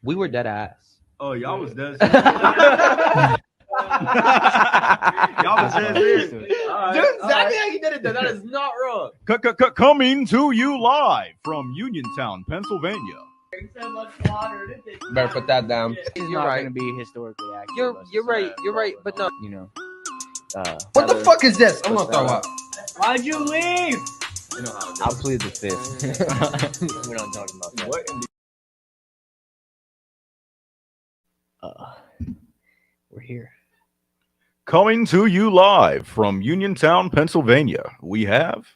We were dead ass. Oh, y'all was dead. Y'all was That's dead fine. serious. Let's do it. Dude, exactly how you did it. That is not wrong. Coming to you live from Uniontown, Pennsylvania. Better put that down. It's You're not right. going to be historically accurate. You're let's you're just right. say. You're right. But no. You know. What the fuck is this? I'm gonna throw up. Why'd you leave? You know how it I'll goes. plead the fifth. We're not talking about that. What in We're here. Coming to you live from Uniontown, Pennsylvania, we have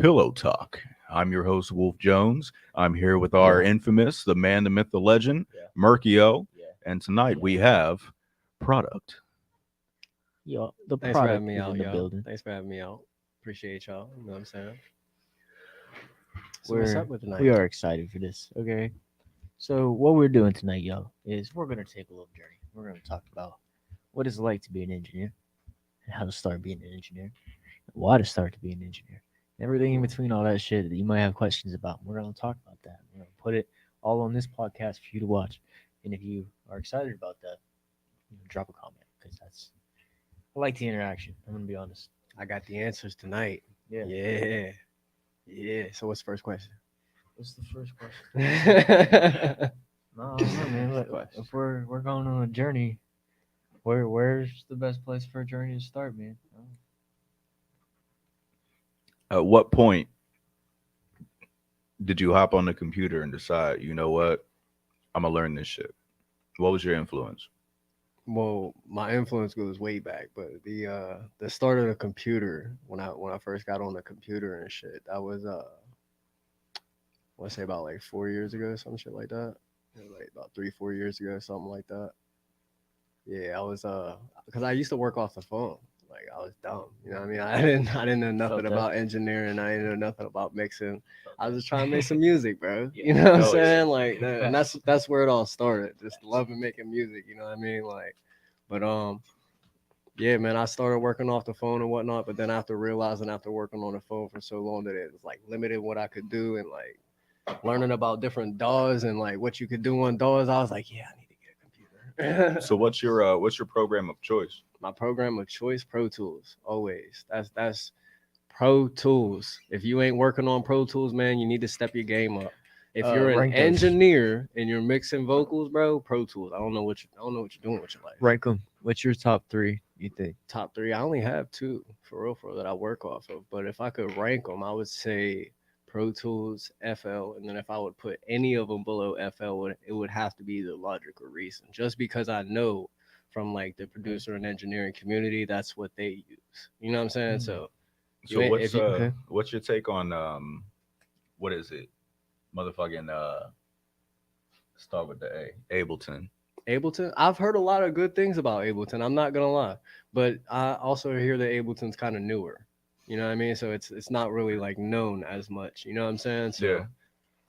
Pillow Talk. I'm your host, Wolf Jones. I'm here with our infamous, the man, the myth, the legend, Murkio. And tonight we have Product. Yo, the Thanks for product having me is out, in the yo. building. Thanks for having me out. Appreciate y'all. You know what I'm saying? So what's up with tonight? We are excited for this. Okay. So what we're doing tonight, y'all, is we're gonna take a little journey. We're gonna talk about what it's like to be an engineer, and how to start being an engineer, why to start to be an engineer, everything in between, all that shit that you might have questions about. We're gonna talk about that. We're gonna put it all on this podcast for you to watch. And if you are excited about that, drop a comment because I like the interaction. I'm gonna be honest. I got the answers tonight. Yeah. Yeah. Yeah. So what's the first question? What's the first question? No, man. Look, Question. if we're going on a journey, where's the best place for a journey to start, man? At what point did you hop on the computer and decide, you know what, I'm gonna learn this shit? What was your influence? Well, my influence goes way back, but the start of the computer when I first got on the computer and shit, that was I want to say about like 4 years ago, some shit like that. Yeah, like about 3-4 years ago, something like that. Yeah, I was because I used to work off the phone. Like I was dumb, you know what I mean? I didn't know nothing Felt that. about engineering. I didn't know nothing about mixing. I was just trying to make some music, bro. You know what I'm saying? Like, and that's where it all started. Just loving making music. You know what I mean? Like, but yeah, man, I started working off the phone and whatnot. But then after realizing after working on the phone for so long that it was like limited what I could do and like learning about different DAWs and like what you could do on DAWs, I was like, yeah, I need to get a computer. So what's your program of choice? My program of choice, Pro Tools. Always. That's Pro Tools. If you ain't working on Pro Tools, man, you need to step your game up. If you're an rank those. engineer and you're mixing vocals, bro, Pro Tools. I don't know what you're doing with your life. Rank them. What's your top three? You think? Top three. I only have two for real that I work off of. But if I could rank them, I would say Pro Tools, FL, and then if I would put any of them below FL, it would have to be the Logic or Reason. Just because I know from like the producer and engineering community, that's what they use. You know what I'm saying? So So You- what's if you- okay. what's your take on what is it? Motherfucking start with the A. Ableton. Ableton, I've heard a lot of good things about Ableton. I'm not gonna lie, but I also hear that Ableton's kind of newer. You know what I mean? So it's not really like known as much. You know what I'm saying? So Yeah.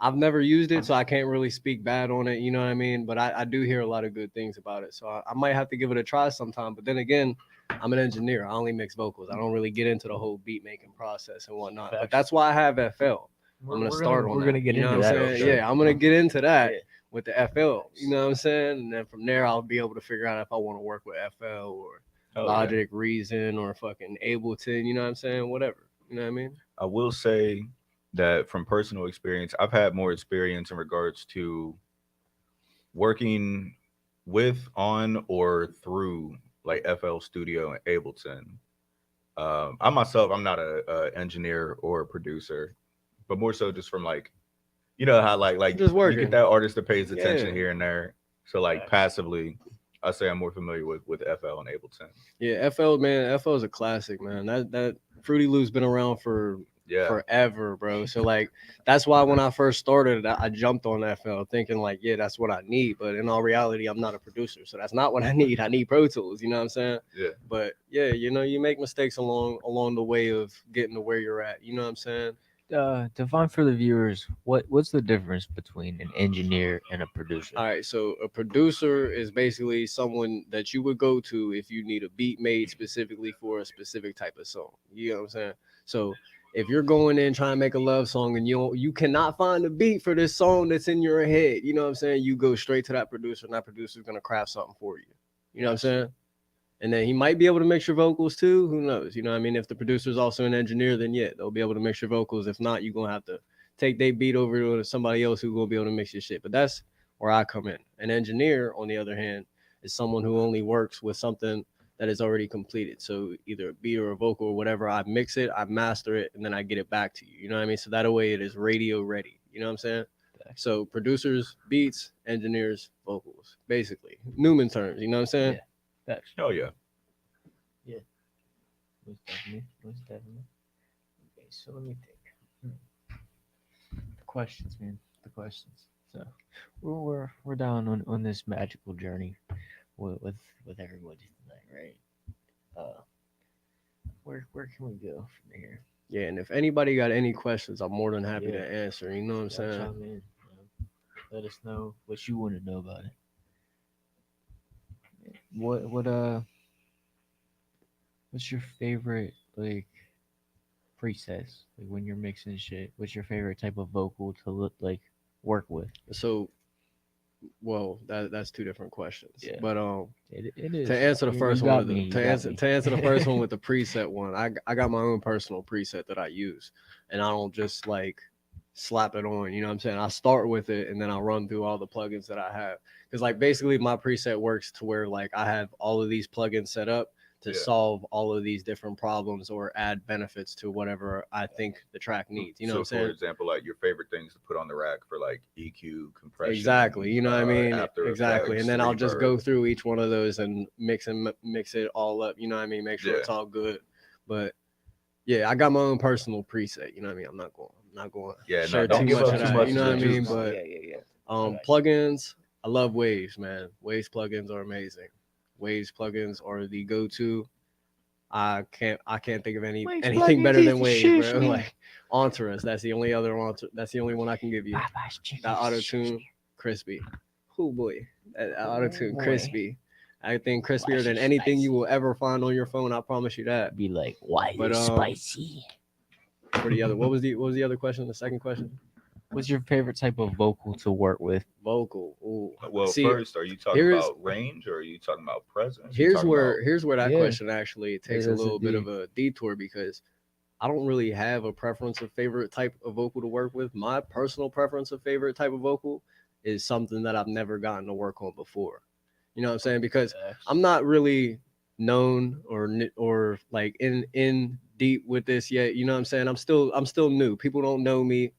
I've never used it, so I can't really speak bad on it. You know what I mean? But I do hear a lot of good things about it. So I might have to give it a try sometime. But then again, I'm an engineer. I only mix vocals. I don't really get into the whole beat making process and whatnot. But that's why I have FL. I'm gonna start on We're that. gonna get You know into what I'm that. saying? Yeah, I'm gonna get into that Yeah. with the FL. You know what I'm saying? And then from there, I'll be able to figure out if I want to work with FL or Oh, Logic, Reason, or fucking Ableton. You know what I'm saying? Whatever. You know what I mean? I will say that from personal experience, I've had more experience in regards to working with, on, or through like FL Studio and Ableton. I myself, I'm not a engineer or a producer, but more so just from like, you know how like Just you working. get that artist that pays attention Yeah. here and there. So like passively, I say I'm more familiar with FL and Ableton. Yeah, FL, man. FL is a classic, man. That Fruity Loop's been around for Yeah. forever, bro. So like that's why when I first started, I jumped on FL thinking like, yeah, that's what I need. But in all reality, I'm not a producer, so that's not what I need. I need Pro Tools. You know what I'm saying? Yeah. But yeah, you know, you make mistakes along the way of getting to where you're at. You know what I'm saying? Define for the viewers what's the difference between an engineer and a producer? All right, so a producer is basically someone that you would go to if you need a beat made specifically for a specific type of song. You know what I'm saying? So if you're going in trying to make a love song and you cannot find a beat for this song that's in your head, you know what I'm saying? You go straight to that producer, and that producer's gonna craft something for you. You know what I'm saying? And then he might be able to mix your vocals too. Who knows? You know what I mean? If the producer's also an engineer, then yeah, they'll be able to mix your vocals. If not, you're gonna have to take their beat over to somebody else who's gonna be able to mix your shit. But that's where I come in. An engineer, on the other hand, is someone who only works with something that is already completed. So either a beat or a vocal or whatever, I mix it, I master it, and then I get it back to you. You know what I mean? So that way it is radio ready. You know what I'm saying? So producers, beats, engineers, vocals, basically. Newman terms, you know what I'm saying? Yeah. That's Hell yeah. most definitely. Most definitely. Okay, so let me think. The questions, man. The questions. So we're down on this magical journey with everybody tonight, right? Where can we go from here? Yeah, and if anybody got any questions, I'm more than happy to answer. You know what I'm saying? Chime in, let us know what you want to know about it. What's your favorite like presets? Like when you're mixing shit, what's your favorite type of vocal to work with? So, well, that's two different questions. Yeah. But It is. to answer the first one, to answer the first one with the preset one, I got my own personal preset that I use, and I don't just like slap it on. You know what I'm saying? I start with it and then I'll run through all the plugins that I have, because like basically my preset works to where like I have all of these plugins set up to solve all of these different problems or add benefits to whatever I think the track needs. You know what I'm saying? For example, like your favorite things to put on the rack for like EQ, compression. Exactly. You know what I mean? Exactly. Effects, and then I'll just reverb. go through each one of those and mix it all up. You know what I mean? Make sure it's all good. But yeah, I got my own personal preset. You know what I mean? I'm not going share don't too give much up of too that. much You know of what I the mean? juice. But plugins, I love Waves, man. Waves plugins are amazing. Waves plugins are the go-to. I can't think of anything better than Waves, bro. Like Entourage, that's the only one I can give you. That auto-tune, crispy. Oh boy, that auto-tune, crispy. I think crispier than anything you will ever find on your phone. I promise you that. Be like, why is it spicy? For the other, what was the other question? The second question. What's your favorite type of vocal to work with? Vocal. Ooh. Well, first, are you talking about range or are you talking about presence? Here's where that question actually takes a little bit of a detour, because I don't really have a preference of favorite type of vocal to work with. My personal preference of favorite type of vocal is something that I've never gotten to work on before. You know what I'm saying? Because I'm not really known or like in deep with this yet. You know what I'm saying? I'm still new. People don't know me.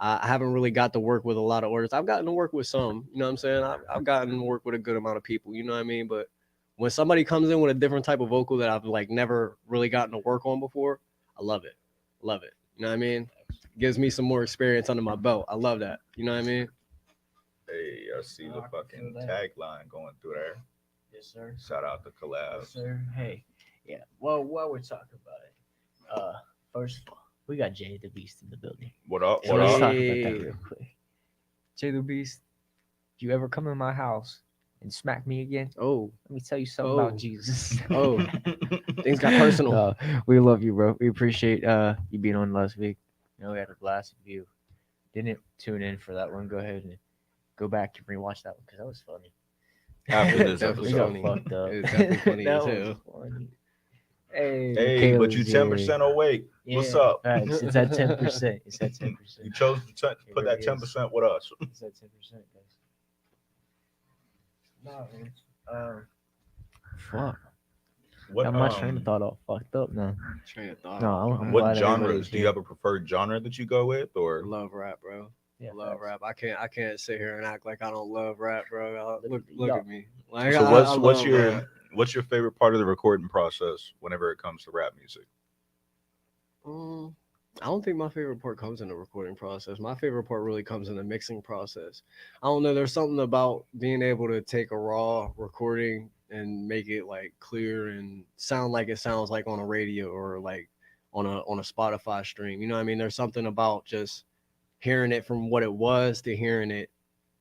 I haven't really got to work with a lot of artists. I've gotten to work with some. You know what I'm saying? I've gotten to work with a good amount of people. You know what I mean? But when somebody comes in with a different type of vocal that I've like never really gotten to work on before, I love it. Love it. You know what I mean? Gives me some more experience under my belt. I love that. You know what I mean? Hey, I see the fucking tagline going through there. Yes, sir. Shout out to Collab. Yes, sir. Hey, yeah. Well, while we're talking about it, first of all, we got Jay the Beast in the building. What up? So let's talk about that real quick. Jay the Beast, if you ever come in my house and smack me again, let me tell you something about Jesus. Things got personal. We love you, bro. We appreciate you being on last week. You know, we had a blast. If you didn't tune in for that one, go ahead and go back and rewatch that one because that was funny. After this episode, funny. Fucked up. It was definitely funny as hell. Funny. Hey, but you 10% awake. Yeah. What's up? It's at 10%. It's at 10%. You chose to put that 10% with us. It's at 10%, guys. No, man. Fuck. What, my train of thought all fucked up now. Train of thought. No, I'm what genres? Do you have a preferred genre that you go with, or love rap, bro? Yeah, love rap. I can't sit here and act like I don't love rap, bro. Look at me. Like, so what's your favorite part of the recording process whenever it comes to rap music? I don't think my favorite part comes in the recording process. My favorite part really comes in the mixing process. I don't know. There's something about being able to take a raw recording and make it like clear and sound like it sounds like on a radio or like on a Spotify stream. You know what I mean? There's something about just hearing it from what it was to hearing it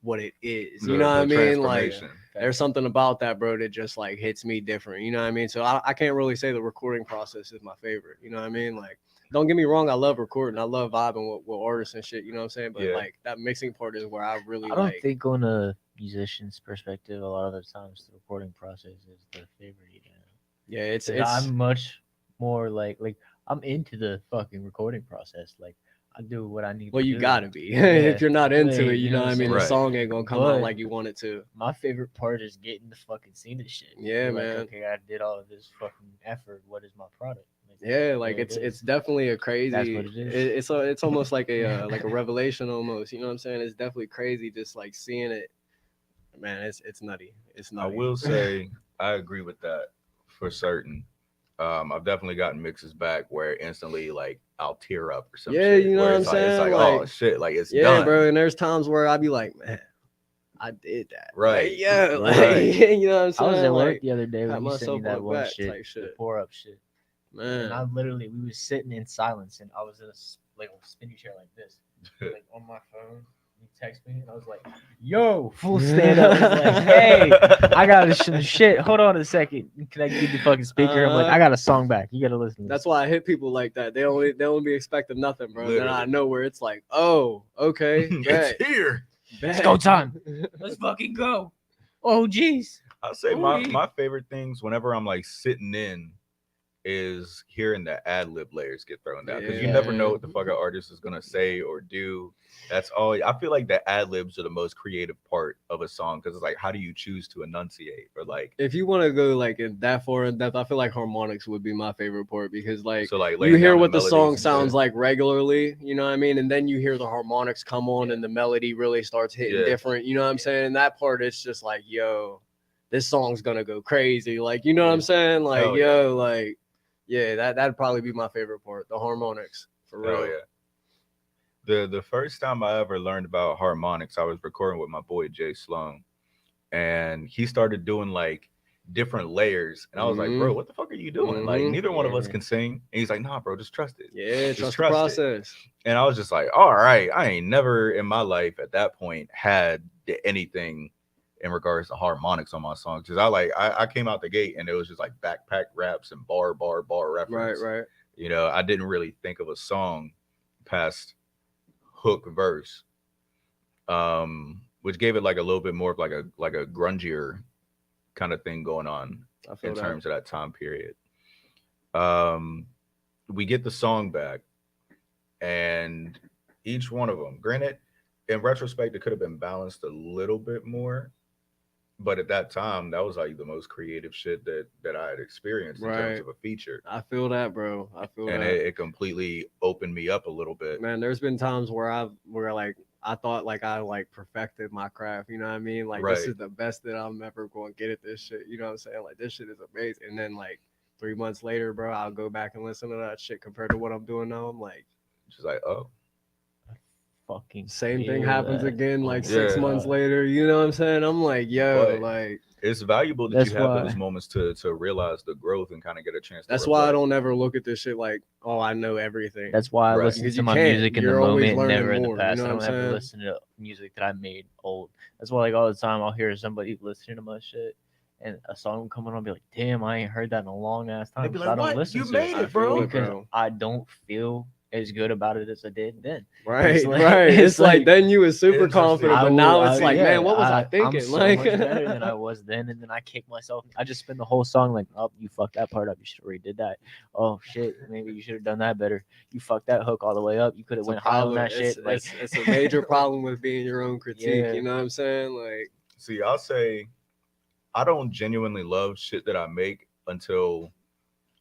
what it is. You know what I mean? Like there's something about that, bro, that just like hits me different. You know what I mean? So I can't really say the recording process is my favorite. You know what I mean? Like don't get me wrong, I love recording, I love vibing with artists and shit. You know what I'm saying? But Yeah. like that mixing part is where I really I don't like. think on a musician's perspective, a lot of the times the recording process is the favorite. Yeah, it's I'm much more like I'm into the fucking recording process. Like I do what I need. well, to you do. gotta be. Yeah. If you're not into Right, it, you know what I mean. saying? The Right. song ain't gonna come out But like you want it to. my favorite part is getting the fucking scene of shit. Yeah, You're man. Like, okay, I did all of this fucking effort. What is my product? Like, Yeah, like there it it's is. definitely a crazy. That's what it is. It's almost like a revelation almost. You know what I'm saying? It's definitely crazy just like seeing it. Man, it's nutty. It's I nutty. will say I agree with that for certain. I've definitely gotten mixes back where instantly like I'll tear up or something. Yeah, shit, you know where what I'm it's like, it's saying? like, oh Like, shit, like it's yeah, done. bro. And there's times where I be like, man, I did that. Right. Like, yeah. Like, Right. you know what I'm saying? I was at work Like, the other day pat when you sent me myself that on one back shit, type the shit. pour up shit. And I Man. literally, we was sitting in silence, and I was in a spinny chair like this, like on my phone. You text me, and I was like, "Yo, full stand up." I was like, "Hey, I got some shit. Hold on a second. Can I give you the fucking speaker?" I'm like, "I got a song back. You gotta listen." To That's this. why I hit people like that. They don't be expecting nothing, bro. Then I Literally. know where it's like, oh, okay, bet, It's here. It's go time. Let's fucking go. Oh, jeez. I'll say Oh, my favorite things whenever I'm like sitting in is hearing the ad lib layers get thrown down because you never know what the fucking artist is gonna say or do. That's all. I feel like the ad libs are the most creative part of a song because it's like, how do you choose to enunciate or like? If you want to go like in that far in depth, I feel like harmonics would be my favorite part because like, So like you laying hear down what the melodies song and sounds shit. like regularly, you know what I mean, and then you hear the harmonics come on and the melody really starts hitting Yeah. different. You know what I'm saying? And that part, it's just like, yo, this song's gonna go crazy. Like, you know what I'm saying? Like, Hell yo, like, yeah, that'd probably be my favorite part, the harmonics for real. Hell yeah. The first time I ever learned about harmonics, I was recording with my boy Jay Sloan, and he started doing like different layers, and I was like, bro, what the fuck are you doing? Like, neither one of us can sing. And he's like, nah, bro, just trust it. Yeah, Just trust the it. process. And I was just like, all right, I ain't never in my life at that point had anything in regards to harmonics on my songs because I came out the gate and it was just like backpack raps and bar reference. Right. You know, I didn't really think of a song past hook verse, which gave it like a little bit more of like a grungier kind of thing going on in terms of that time period. We get the song back, and each one of them, granted, in retrospect, it could have been balanced a little bit more, but at that time, that was like the most creative shit that I had experienced in terms of a feature. I feel that, bro. I feel and that. it completely opened me up a little bit. Man, there's been times where I thought like I like perfected my craft, you know what I mean? Like this is the best that I'm ever going to get at this shit. You know what I'm saying? Like this shit is amazing. And then like 3 months later, bro, I'll go back and listen to that shit compared to what I'm doing now. I'm like, just like, oh, fucking same thing happens again like Yeah. 6 months later. You know what I'm saying? I'm like, yo, But like it's valuable that That's you have why- those moments to realize the growth and kind of get a chance. that's to why I reflect. don't ever look at this shit like, oh, I know everything. That's why I Right. listen Because to you my can't. music in the You're always moment, never learning in the more, you past. know I what don't I'm ever saying? listen to music that I made old. That's why, like, all the time I'll hear somebody listening to my shit and a song come on, I'll be like, damn, I ain't heard that in a long ass time. They'd be So like, I don't "What? listen You to made it, it, bro?" because bro. I don't feel as good about it as I did then. Right, It's like- right. it's It's like like- then you was super Interesting. confident, I but will- now it's I- like, yeah, man, what was I I'm thinking? so Like, much better than I was then, and then I kick myself. I just spend the whole song like, oh, you fucked that part up. You should have redid that. Oh shit, maybe you should have done that better. You fucked that hook all the way up. You could have it's a went high on problem. that shit. Like, It's a major problem with being your own critique. Yeah. You know what I'm saying? Like, See, I'll say I don't genuinely love shit that I make until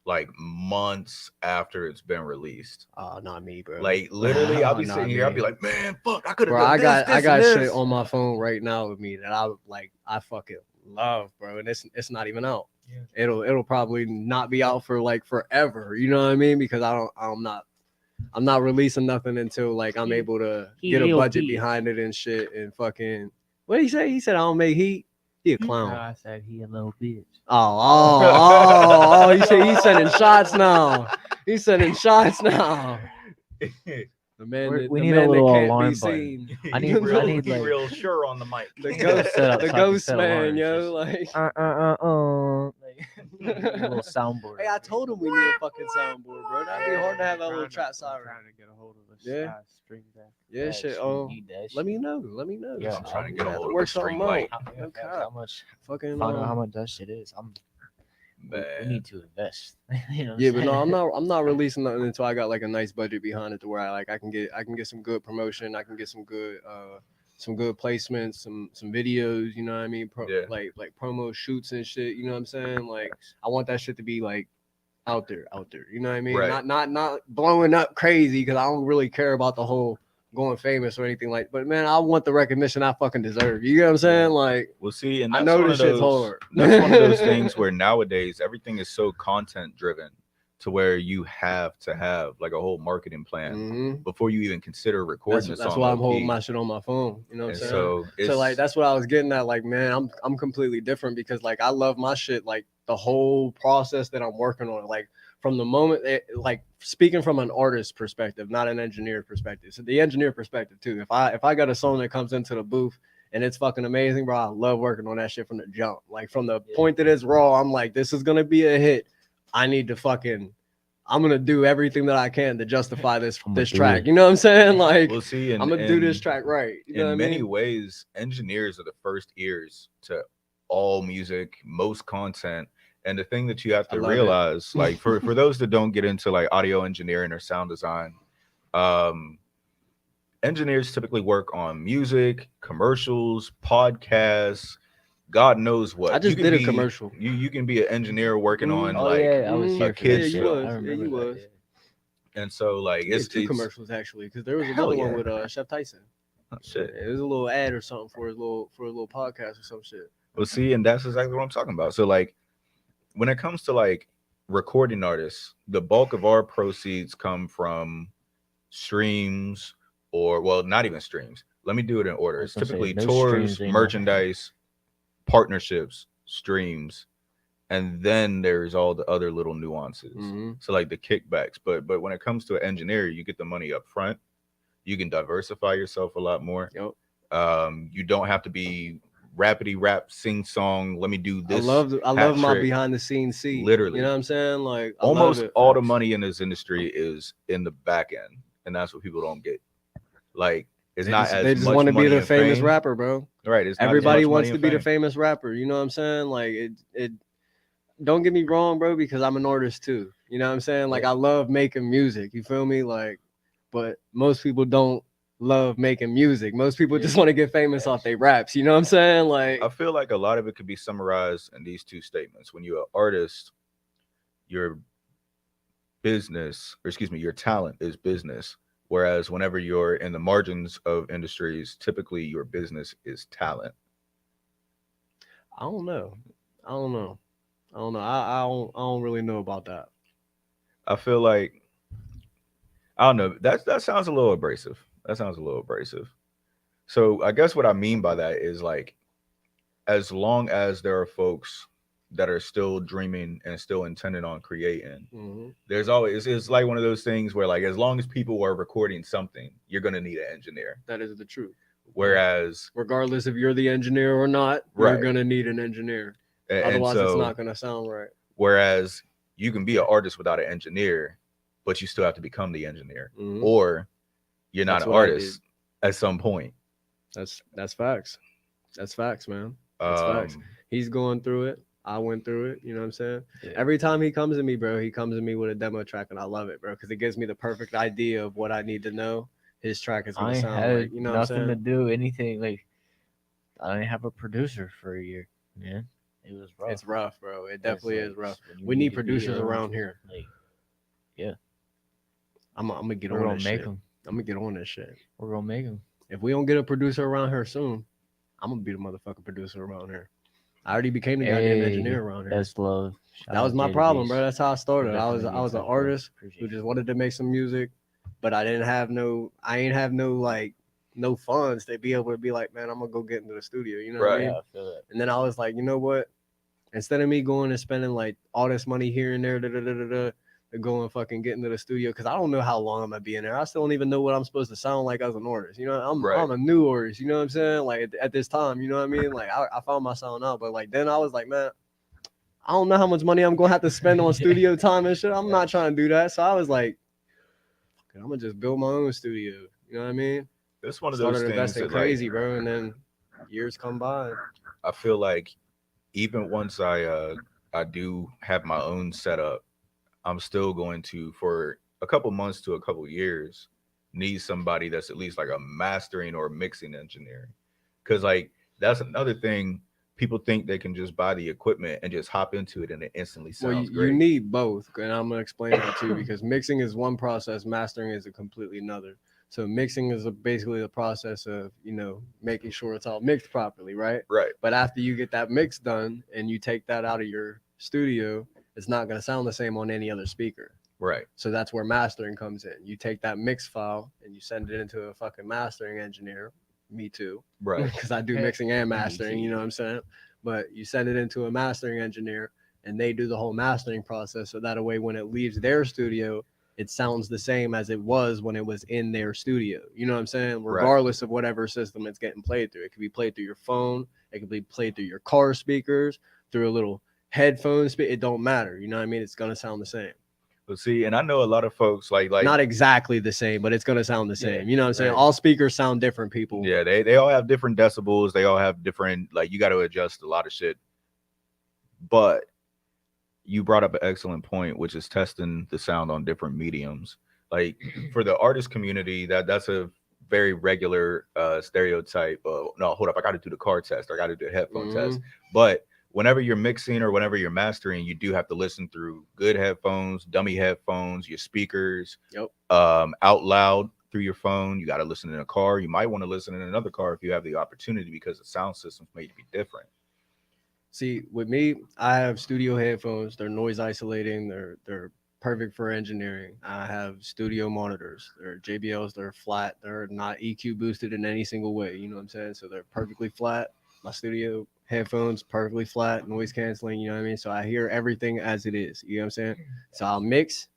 like months after it's been released. oh, not me, bro. Like literally, I'll be Not sitting here, I'll me. be like, man, fuck, I could have Bro, done I this, got and shit this. on my phone right now with me that I fucking love, bro, and it's not even out. Yeah. It'll probably not be out for like forever. You know what I mean? Because I'm not releasing nothing until like I'm able to get a budget behind it and shit and fucking. What did he say? He said I don't make heat. He a clown. I said he a little bitch. Oh! He said he's sending shots now. He's sending shots now. The man that, We the need a man little that can't alarm be button. seen. I need he like real sure on the mic. The ghost, Set up the so I can ghost set man, alarms, yo. Like, Like, little soundboard. Hey, I told him we need a fucking soundboard, bro. That'd be hard to have that little trap siren. Trying to get a hold of a string back. Yeah, shit. Let me know. Let me know. Yeah, I'm trying to get a hold of work a string something light. out. Okay. How much? Fucking Find out how much that shit is. We Man. need to invest. You know what yeah, I'm but no, saying? I'm not releasing nothing until I got like a nice budget behind it to where I can get some good promotion, I can get some good placements, some videos, you know what I mean? Yeah. Like promo shoots and shit, you know what I'm saying? Like I want that shit to be like out there, you know what I mean? Right. Not blowing up crazy because I don't really care about the whole going famous or anything like, but man, I want the recognition I fucking deserve. You get what I'm saying? Like, We'll see. And I that's know one this of shit's those, hard. That's one of those things where nowadays everything is so content driven to where you have to have like a whole marketing plan Mhm. before you even consider recording a song. That's why I'm holding low-key. my shit on my phone. You know what I'm And saying? so like that's what I was getting at. Like, man, I'm completely different because like I love my shit, like the whole process that I'm working on. Like from the moment like speaking from an artist perspective, not an engineer perspective. So the engineer perspective too. If I got a song that comes into the booth and it's fucking amazing, bro, I love working on that shit from the jump. Like from the point that it's raw, I'm like, this is gonna be a hit. I'm gonna do everything that I can to justify this track. You know what I'm saying? Like, we'll see. I'm gonna do this track right. You know what I in mean? many ways, engineers are the first ears to all music, most content. And the thing that you have to realize, like for those that don't get into like audio engineering or sound design, engineers typically work on music, commercials, podcasts, God knows what. I just did a commercial. You can be an engineer working on I was here a kid's you film. was. I remember you that. was. And so like it's two commercials actually, because there was Hell another one yeah. with Chef Tyson. Oh, shit. It was a little ad or something for his little podcast or some shit. Well, see, and that's exactly what I'm talking about. So like when it comes to like recording artists, the bulk of our proceeds come from streams or well, not even streams. Let me do it in order. It's typically tours, merchandise, partnerships, streams, and then there's all the other little nuances. Mm-hmm. So like the kickbacks. But when it comes to an engineer, you get the money up front. You can diversify yourself a lot more. Yep. You don't have to be rapidy rap, sing song. Let me do this. I love my behind the scenes seat. Literally, you know what I'm saying? Like almost all the money in this industry is in the back end, and that's what people don't get. Like it's they just want to be the famous fame. rapper, bro. Right. Everybody wants to be the famous rapper. You know what I'm saying? Like it. Don't get me wrong, bro, because I'm an artist too. You know what I'm saying? Like I love making music. You feel me? Like, but most people don't love making music. Most people just want to get famous off their raps. You know what I'm saying? Like I feel like a lot of it could be summarized in these two statements. When you're an artist, your your talent is business. Whereas whenever you're in the margins of industries, typically your business is talent. I don't know. I don't really know about that. I feel like I don't know. That sounds a little abrasive. So I guess what I mean by that is like, as long as there are folks that are still dreaming and still intending on creating, there's always it's like one of those things where like as long as people are recording something, you're gonna need an engineer. That is the truth. Whereas regardless if you're the engineer or not, you're gonna need an engineer. Otherwise, it's not gonna sound right. Whereas you can be an artist without an engineer, but you still have to become the engineer, or you're not an artist at some point. That's facts. That's facts, man. That's facts. He's going through it. I went through it. You know what I'm saying? Yeah. Every time he comes to me, bro, he comes to me with a demo track, and I love it, bro, because it gives me the perfect idea of what I need to know his track is gonna sound like. You know, nothing to do anything. Like I didn't have a producer for a year, man. It was rough. It's rough, bro. It definitely is rough. We need producers around here. Like, yeah, I'm gonna get on this shit. I'm gonna get on this shit. We're gonna make them. If we don't get a producer around here soon, I'm gonna be the motherfucking producer around here. I already became the goddamn engineer around here. That's love. That was my problem, bro. That's how I started. I was an artist who just wanted to make some music, but I ain't have no funds to be able to be like, man, I'm gonna go get into the studio. You know what I mean? I feel that. And then I was like, you know what? Instead of me going and spending like all this money here and there, to go and fucking get into the studio, because I don't know how long I'm gonna be in there. I still don't even know what I'm supposed to sound like as an artist. You know, I'm a new artist. You know what I'm saying? Like at this time, you know what I mean? Like I found my sound out, but like then I was like, man, I don't know how much money I'm gonna have to spend on studio time and shit. I'm not trying to do that. So I was like, I'm gonna just build my own studio. You know what I mean? It's one of Started those things investing that, crazy, like, bro, and then years come by. I feel like even once I do have my own setup, I'm still going to, for a couple months to a couple years, need somebody that's at least like a mastering or mixing engineer. Cause like that's another thing. People think they can just buy the equipment and just hop into it and it instantly Well, sounds you great. need both, and I'm gonna explain that too, because mixing is one process, mastering is a completely another. So mixing is basically the process of, you know, making sure it's all mixed properly, right? Right. But after you get that mix done and you take that out of your studio, it's not gonna sound the same on any other speaker. Right. So that's where mastering comes in. You take that mix file and you send it into a fucking mastering engineer. Me too. Right. Because I do mixing and mastering, you know what I'm saying? But you send it into a mastering engineer and they do the whole mastering process. So that way, when it leaves their studio, it sounds the same as it was when it was in their studio. You know what I'm saying? Regardless of whatever system it's getting played through. It could be played through your phone. It could be played through your car speakers, through a little headphones. It don't matter. You know what I mean? It's going to sound the same. But see, and I know a lot of folks like not exactly the same, but it's going to sound the same. You know what I'm saying? Right. All speakers sound different, people. Yeah, they all have different decibels. They all have different, like, you got to adjust a lot of shit. But you brought up an excellent point, which is testing the sound on different mediums. Like for the artist community, that's a very regular stereotype. No, hold up, I got to do the car test. Or I got to do a headphone test. But whenever you're mixing or whenever you're mastering, you do have to listen through good headphones, dummy headphones, your speakers, out loud through your phone. You got to listen in a car. You might want to listen in another car if you have the opportunity, because the sound system's made to be different. See, with me, I have studio headphones. They're noise isolating. They're perfect for engineering. I have studio monitors. They're JBLs. They're flat. They're not EQ boosted in any single way. You know what I'm saying? So they're perfectly flat. My studio headphones perfectly flat, noise canceling. You know what I mean? So I hear everything as it is. You know what I'm saying? So I'll mix.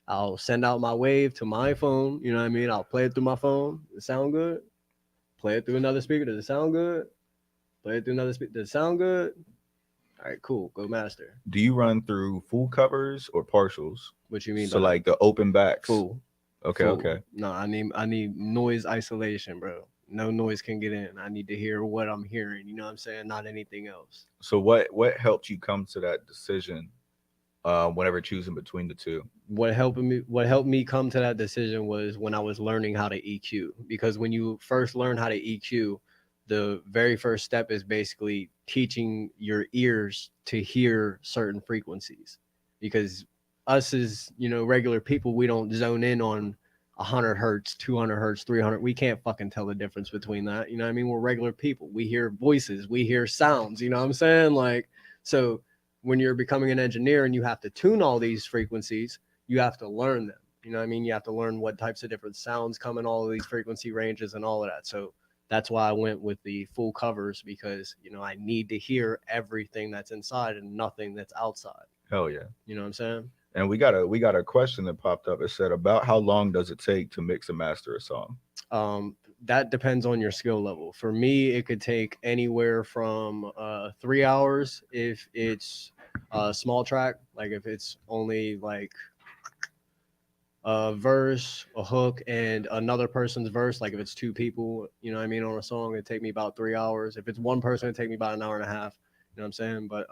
I'll send out my wave to my phone. You know what I mean? I'll play it through my phone. Does it sound good? Play it through another speaker. Does it sound good? Play it through another speaker. Does it sound good? All right, cool. Go master. Do you run through full covers or partials? What you mean? So like the open backs? Full. Okay, full. okay. No, I need noise isolation, bro. No noise can get in. I need to hear what I'm hearing. You know what I'm saying? Not anything else. So what helped you come to that decision? Whenever choosing between the two, what helped me come to that decision was when I was learning how to EQ. Because when you first learn how to EQ, the very first step is basically teaching your ears to hear certain frequencies. Because us as, you know, regular people, we don't zone in on 100 hertz, 200 hertz, 300. We can't fucking tell the difference between that. You know what I mean? We're regular people. We hear voices, we hear sounds. You know what I'm saying? Like, so when you're becoming an engineer and you have to tune all these frequencies, you have to learn them. You know what I mean? You have to learn what types of different sounds come in all of these frequency ranges and all of that. So that's why I went with the full covers, because, you know, I need to hear everything that's inside and nothing that's outside. Hell yeah. You know what I'm saying? And we got a question that popped up. It said, about how long does it take to mix and master a song? That depends on your skill level. For me, it could take anywhere from 3 hours if it's a small track, like if it's only like a verse, a hook, and another person's verse, like if it's two people, you know what I mean, on a song, it'd take me about 3 hours. If it's one person, it'd take me about an hour and a half. You know what I'm saying? But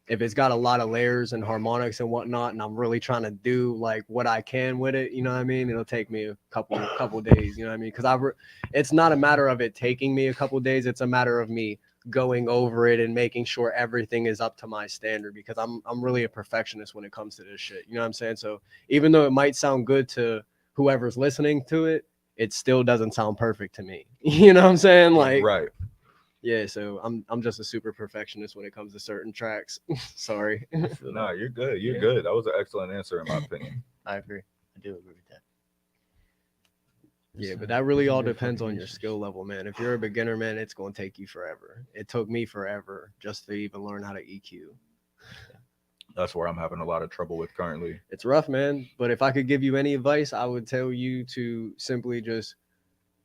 if it's got a lot of layers and harmonics and whatnot, and I'm really trying to do like what I can with it, you know what I mean, it'll take me a couple days. You know what I mean? Because it's not a matter of it taking me a couple days. It's a matter of me going over it and making sure everything is up to my standard, because I'm really a perfectionist when it comes to this shit. You know what I'm saying? So even though it might sound good to whoever's listening to it, it still doesn't sound perfect to me. You know what I'm saying? Like, right. Yeah, so I'm just a super perfectionist when it comes to certain tracks. Sorry. No, you're good. You're good. That was an excellent answer in my opinion. I agree. I do agree with that. Yeah, but that really all depends on your skill level, man. If you're a beginner, man, it's going to take you forever. It took me forever just to even learn how to EQ. That's where I'm having a lot of trouble with currently. It's rough, man. But if I could give you any advice, I would tell you to simply just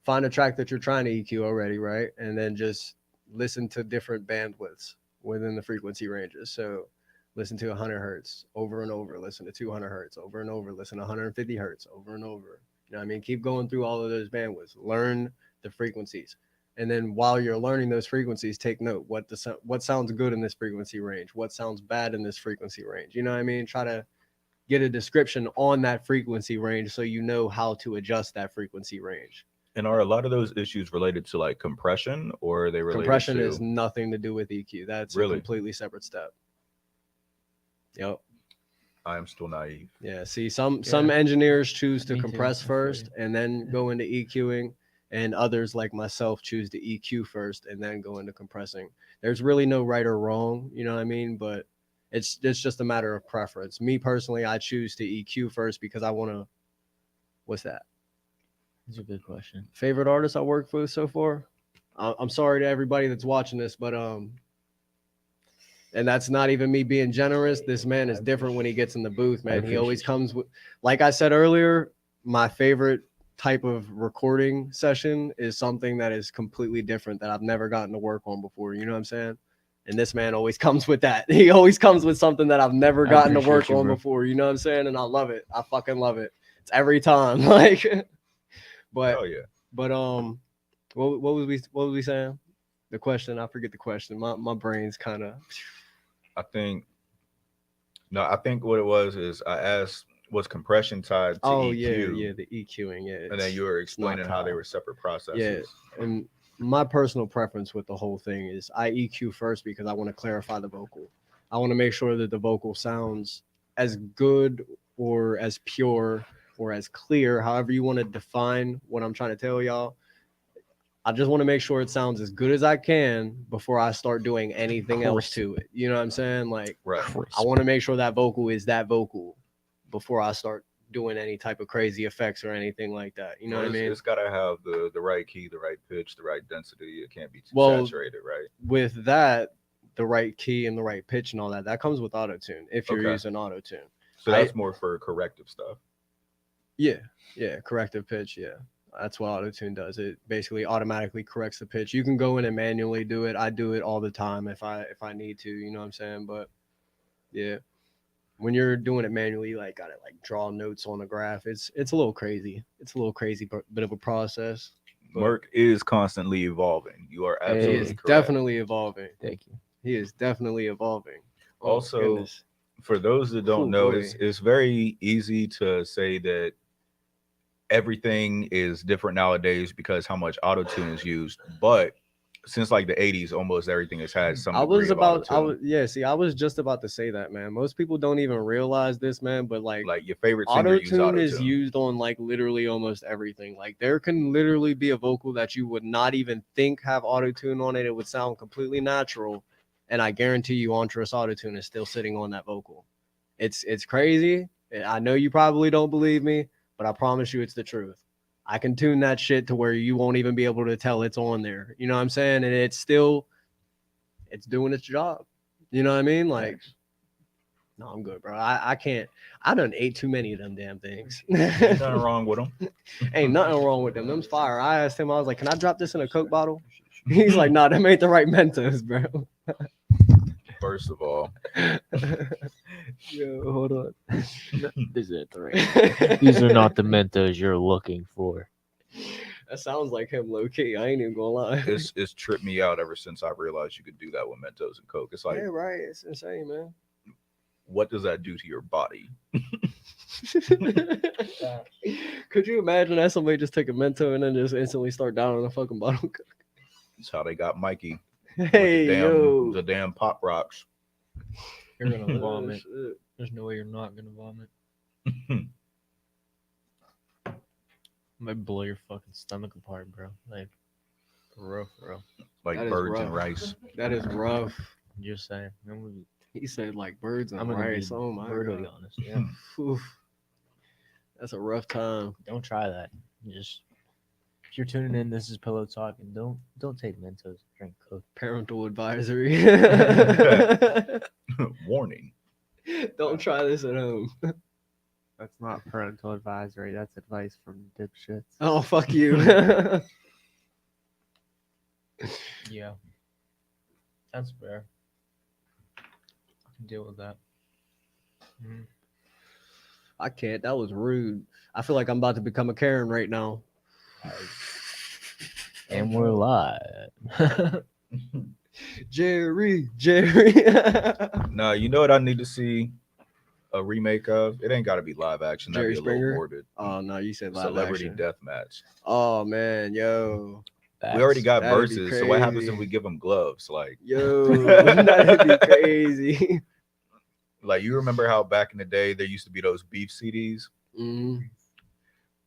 find a track that you're trying to EQ already, right? And then just listen to different bandwidths within the frequency ranges. So listen to 100 hertz over and over, listen to 200 hertz over and over, listen to 150 hertz over and over. You know what I mean? Keep going through all of those bandwidths, learn the frequencies. And then while you're learning those frequencies, take note what sounds good in this frequency range, what sounds bad in this frequency range. You know what I mean? Try to get a description on that frequency range so you know how to adjust that frequency range. And are a lot of those issues related to like compression, or are they related compression to... is nothing to do with EQ. That's really? A completely separate step. Yep. I am still naive. Yeah. See, some engineers choose to compress too. first and then go into EQing, and others like myself choose to EQ first and then go into compressing. There's really no right or wrong, you know what I mean? But it's just a matter of preference. Me personally, I choose to EQ first because I want to. What's that? That's a good question. Favorite artist I worked with so far? I'm sorry to everybody that's watching this, but and that's not even me being generous. This man is different when he gets in the booth, man. He always comes with, like I said earlier, my favorite type of recording session is something that is completely different that I've never gotten to work on before. You know what I'm saying? And this man always comes with that. He always comes with something that I've never gotten to work on before. You know what I'm saying? And I love it. I fucking love it. It's every time. Like, but, oh yeah. But, what was we saying? The question, I forget the question. My brain's kind of. I think what it was is I asked, was compression tied to EQ? Yeah, the EQing, yeah. And then you were explaining how they were separate processes. Yeah, and my personal preference with the whole thing is I EQ first because I want to clarify the vocal. I want to make sure that the vocal sounds as good or as pure or as clear, however you want to define what I'm trying to tell y'all. I just want to make sure it sounds as good as I can before I start doing anything else to it. You know what I'm saying? Like, right. I want to make sure that vocal is that vocal before I start doing any type of crazy effects or anything like that. You know what I mean? It's got to have the right key, the right pitch, the right density. It can't be too saturated, right? With that, the right key and the right pitch and all that, that comes with auto-tune if you're using auto-tune. So that's more for corrective stuff. Yeah, corrective pitch, yeah. That's what auto-tune does. It basically automatically corrects the pitch. You can go in and manually do it. I do it all the time if I need to, you know what I'm saying? But yeah, when you're doing it manually, you like gotta like draw notes on the graph. It's a little crazy. It's a little crazy bit of a process. Merc is constantly evolving. You are absolutely correct. Definitely evolving. Thank you. He is definitely evolving. Also, goodness. For those that don't know, it's very easy to say that everything is different nowadays because how much auto-tune is used. But since like the 80s, almost everything has had some degree of auto-tune. I was just about to say that, man. Most people don't even realize this, man, but like your favorite singer auto-tune is used on like literally almost everything. Like there can literally be a vocal that you would not even think have auto-tune on it. It would sound completely natural, and I guarantee you Entrust auto-tune is still sitting on that vocal. It's crazy. I know you probably don't believe me, but I promise you it's the truth. I can tune that shit to where you won't even be able to tell it's on there. You know what I'm saying? And it's doing its job. You know what I mean? Like, no, I'm good, bro. I can't. I done ate too many of them damn things. Ain't nothing wrong with them. Ain't nothing wrong with them. Them's fire. I asked him, I was like, can I drop this in a Coke bottle? He's like, nah, them ain't the right Mentos, bro. First of all. Yo, hold on. These are not the Mentos you're looking for. That sounds like him low key. I ain't even gonna lie. It's tripped me out ever since I realized you could do that with Mentos and Coke. It's like, yeah, right. It's insane, man. What does that do to your body? Could you imagine that somebody just take a Mento and then just instantly start down on a fucking bottle? That's how they got Mikey. Hey, the damn pop rocks. You're gonna vomit. There's no way you're not gonna vomit. Might blow your fucking stomach apart, bro. Like, for real. Like birds and rice. That is rough. Just saying. He said like birds and I'm gonna rice. be Oh my brutally god. honest. Yeah. Oof. That's a rough time. Don't try that. Just if you're tuning in, this is Pillow Talk, and don't take Mentos. Drink Coke. Parental advisory. Warning. Don't try this at home. That's not parental advisory. That's advice from dipshits. Oh, fuck you. Yeah. That's fair. I can deal with that. I can't. That was rude. I feel like I'm about to become a Karen right now. And we're live. Jerry. Nah, you know what I need to see a remake of? It ain't got to be live action. That'd Jerry be a Springer? little morbid. Oh no, you said live Celebrity action. death match. Oh man, yo, We already got that'd be verses, so what happens if crazy. we give them gloves? Like, yo, that'd be crazy. like you remember how back in the day there used to be those beef CDs,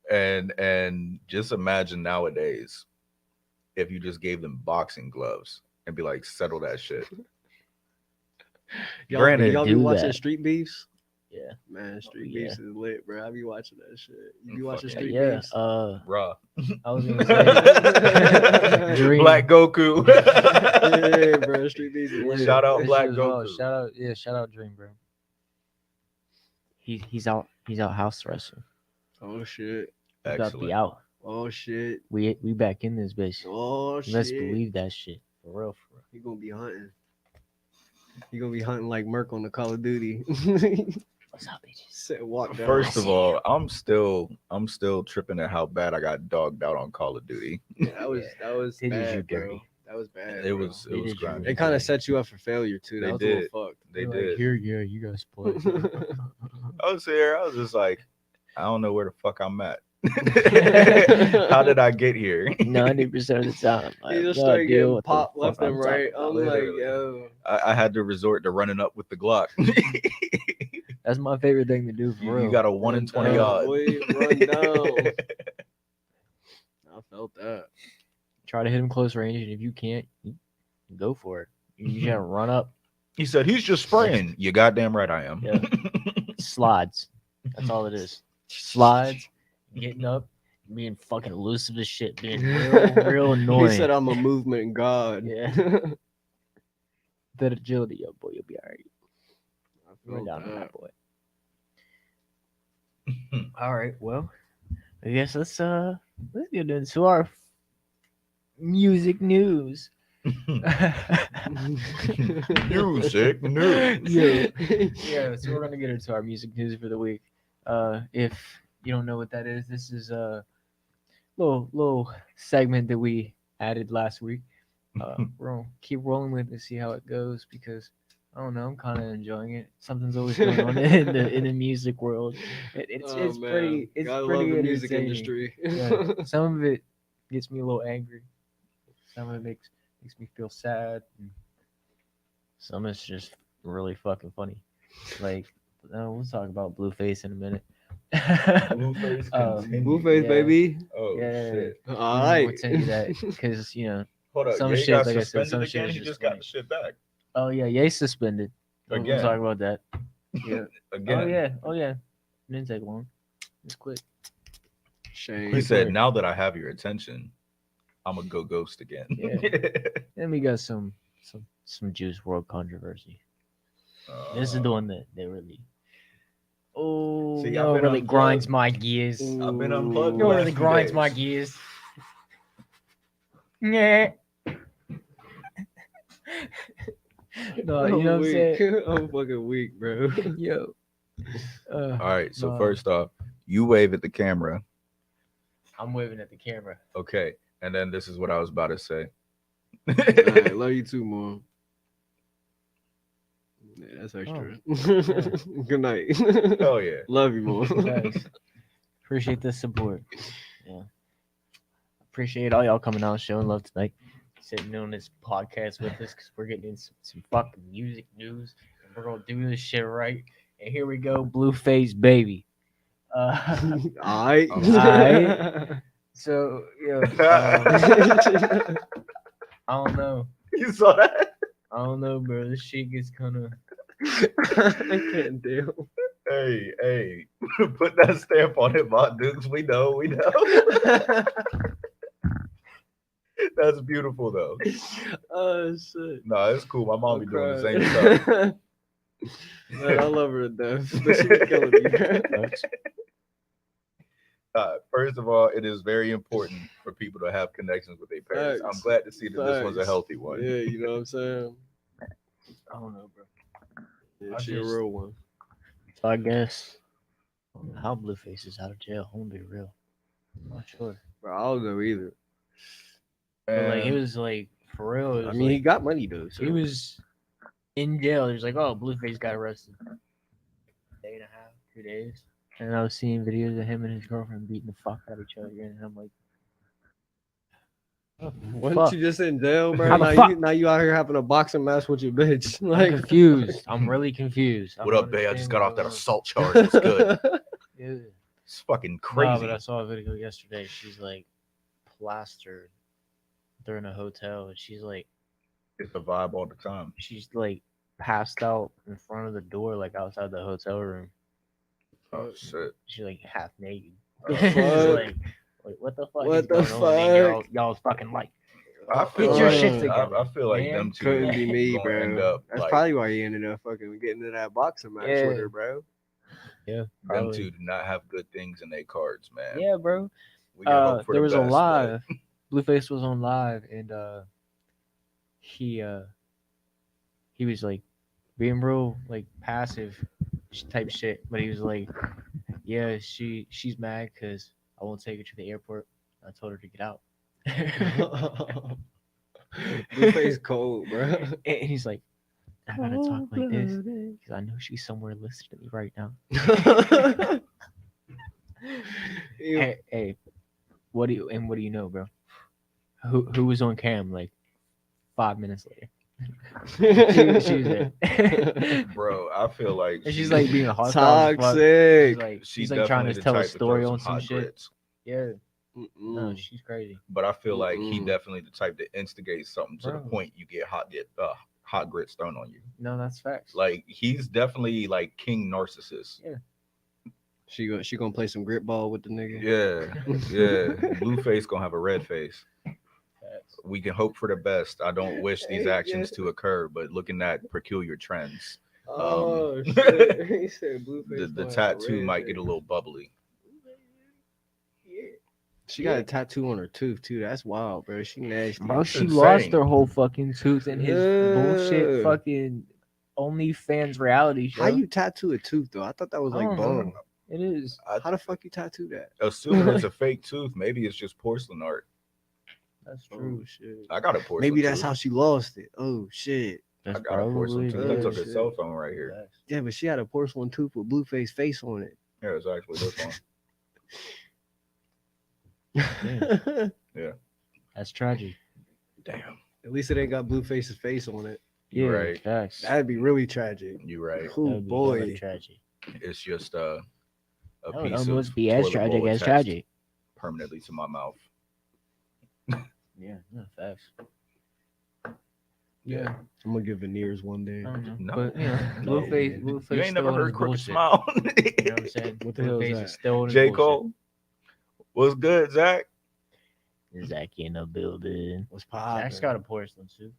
and just imagine nowadays if you just gave them boxing gloves and be like, settle that shit. Granted, y'all be do watching that. Street Beefs? Yeah. Man, Street Yeah. Beefs is lit, bro. I be watching that shit. You be watching Fucking Street Yeah. Beefs? raw. I was gonna say Dream. Black Goku. Yeah, bro. Street Beefs is lit. Shout out This Black shit as well. Goku. Shout out Dream, bro. He's out house wrestling. Oh shit. He's about to Excellent. be out. Oh shit. We back in this bitch. Oh You shit. best believe that shit. For real. He gonna be hunting. He gonna be hunting like Merc on the Call of Duty. What's up, bitches? Sit, walk down. First of all, I'm still tripping at how bad I got dogged out on Call of Duty. Yeah, that was They did you bad, bro. dirty. That was bad. It bro. was They did you grimy. They kind of set you up for failure too. They That was did. a little fucked. They They're did. like, here, yeah, you guys play. I was here. I was just like, I don't know where the fuck I'm at. How did I get here? 90% of the time. I He have just no started idea getting what the popped fuck left and I'm right. talking I'm about. like, Literally. yo. I had to resort to running up with the Glock. That's my favorite thing to do for real. You got a 1 in 20 down, odds. boy, run down. I felt that. Try to hit him close range, and if you can't, you go for it. You gotta run up, He said, he's just spraying. You goddamn right I am. Yeah. slides. That's all it is. Slides, getting up, being fucking elusive as shit, being real annoying. He said, I'm a movement god. Yeah. That agility, yo, boy, you'll be all right. I Run felt down on that. that boy. All right, well, I guess let's get into our music news. Music news. Yeah, so we're gonna get into our music news for the week. If you don't know what that is, this is a little segment that we added last week. We're gonna keep rolling with it and see how it goes because I don't know, I'm kind of enjoying it. Something's always going on in the music world. It's Oh, man. pretty Gotta pretty love the music entertaining. industry. Yeah. Some of it gets me a little angry. Some of it makes me feel sad. And some is just really fucking funny. Like, we'll talk about Blueface in a minute. Blueface continues. Blueface, Yeah. baby. Oh, Yeah. shit. All We'll right. tell you that because Hold up. Some Ye shit, got like I said, suspended some shit again. is He just just got funny. the shit back. oh yeah, Ye suspended. We'll Again. talk about that. Yeah. Again. Oh yeah. It didn't take long. It's quick. Shame. He said, now that I have your attention, I'm going to go ghost again. Yeah. Then we got some Juice World controversy. This is the one that really. Oh, See, I've no, been really unplugged. grinds my gears. I've been unplugged. No, the really last few grinds days. my gears. Yeah. No, you know what I'm saying? I'm fucking weak, bro. Yo. All right. So, No. first off, you wave at the camera. I'm waving at the camera. Okay. And then this is what I was about to say. All right, love you too, Mom. Yeah, that's extra. Good night. Oh, yeah. Love you, Mom. Thanks. Appreciate the support. Yeah. Appreciate all y'all coming out showing love tonight. Sitting on this podcast with us because we're getting into some fucking music news. And we're gonna do this shit right. And here we go, Blueface baby. All right. Aight. So I don't know. You saw that? I don't know, bro. This shit gets kind of. I can't deal. Hey, put that stamp on it, my dudes. We know. That's beautiful, though. Oh shit. No, it's cool. My mom be doing the same crying. stuff. Man, I love her to death, but she be killing me. First of all, it is very important for people to have connections with their parents. Facts. I'm glad to see that this was a Facts. healthy one. Yeah, you know what I'm saying? I don't know, bro. Yeah, I she a just- real one. So I guess how Blueface is out of jail. I'm gonna be real. I'm not sure. Bro, I don't know either. But like it And was like for real. It I was mean, he like, got money though. So. he was in jail. He was like, oh, Blueface got arrested. Day and a half, 2 days. And I was seeing videos of him and his girlfriend beating the fuck out of each other, and I'm like, Wasn't fuck. you just in jail, bro? How the Now fuck? you out here having a boxing match with your bitch. I'm Like confused. I'm really confused. I what don't up, babe? I just understand got what's off that going on. assault charge. It's good. Yeah. It's fucking No, crazy. but I saw a video yesterday. She's like plastered. They're in a hotel, and she's like It's the vibe all the time. she's like passed out in front of the door, like outside the hotel room. Oh shit. She's like half naked. Oh, She's fuck. like, what the fuck What is the going on? And fuck? y'all's fucking like, I feel get your like, shit together. I feel like man. them two couldn't be me, gonna bro. end up That's like probably why he ended up fucking getting into that boxing match with Yeah. her, bro. Yeah, them probably. two do not have good things in their cards, man. Yeah, bro. We can hope for There the was best, a but- live. Blueface was on live, and he was like being real like passive type shit, but he was like, yeah, she's mad because I won't take her to the airport. I told her to get out. Blueface cold, bro. And he's like, I gotta talk like this because I know she's somewhere listening to me right now. Hey, what do you know, bro? Who was on cam like 5 minutes later? she was there. Bro, I feel like And she's like being hostile. as fuck. Toxic. She's like trying to definitely the tell a type to throw story on hot some shit. grits. Yeah, Mm-mm. no, she's crazy. But I feel like he Mm-mm. definitely the type to instigate something to the Bro. point you get hot grits thrown on you. No, that's facts. Like he's definitely like king narcissist. She gonna play some grip ball with the nigga. Yeah. Blueface gonna have a red face. Facts. We can hope for the best. I don't wish these actions to occur, but looking at peculiar trends, Oh shit! He said Blueface. the gonna have a tattoo red might face. get a little bubbly. She got a tattoo on her tooth too. That's wild, bro. She nasty. Bro, she insane. lost her whole fucking tooth in his bullshit Yeah. fucking OnlyFans reality show. How you tattoo a tooth though? I thought that was I like don't know. bone. It is. How the fuck you tattoo that? Assuming it's a fake tooth, maybe it's just porcelain art. That's true. Oh shit. I got a porcelain. Maybe that's tooth. how she lost it. Oh shit. I That's got a porcelain probably tooth. I took shit. a cell phone right here. Facts. Yeah, but she had a porcelain tooth with Blueface face on it. Yeah, it's actually this one. That's tragic. Damn, At least it ain't got Blueface's face on it. Yeah, You right. Facts. That'd be really tragic. you right. That Oh would be hella boy. tragic. It's just a That would piece almost of be as toilet tragic bowl as attached tragic. permanently to my mouth. Yeah, no facts. Yeah. I'm gonna get veneers one day. I don't know. No. But you know, No. Blueface You ain't never still on heard his Crooked bullshit. Smile? You know what I'm saying? What the hell is Blueface that? is still on his J. bullshit. Cole? What's good, Zach? Zach in the building. What's poppin'? Zach's got a porcelain too.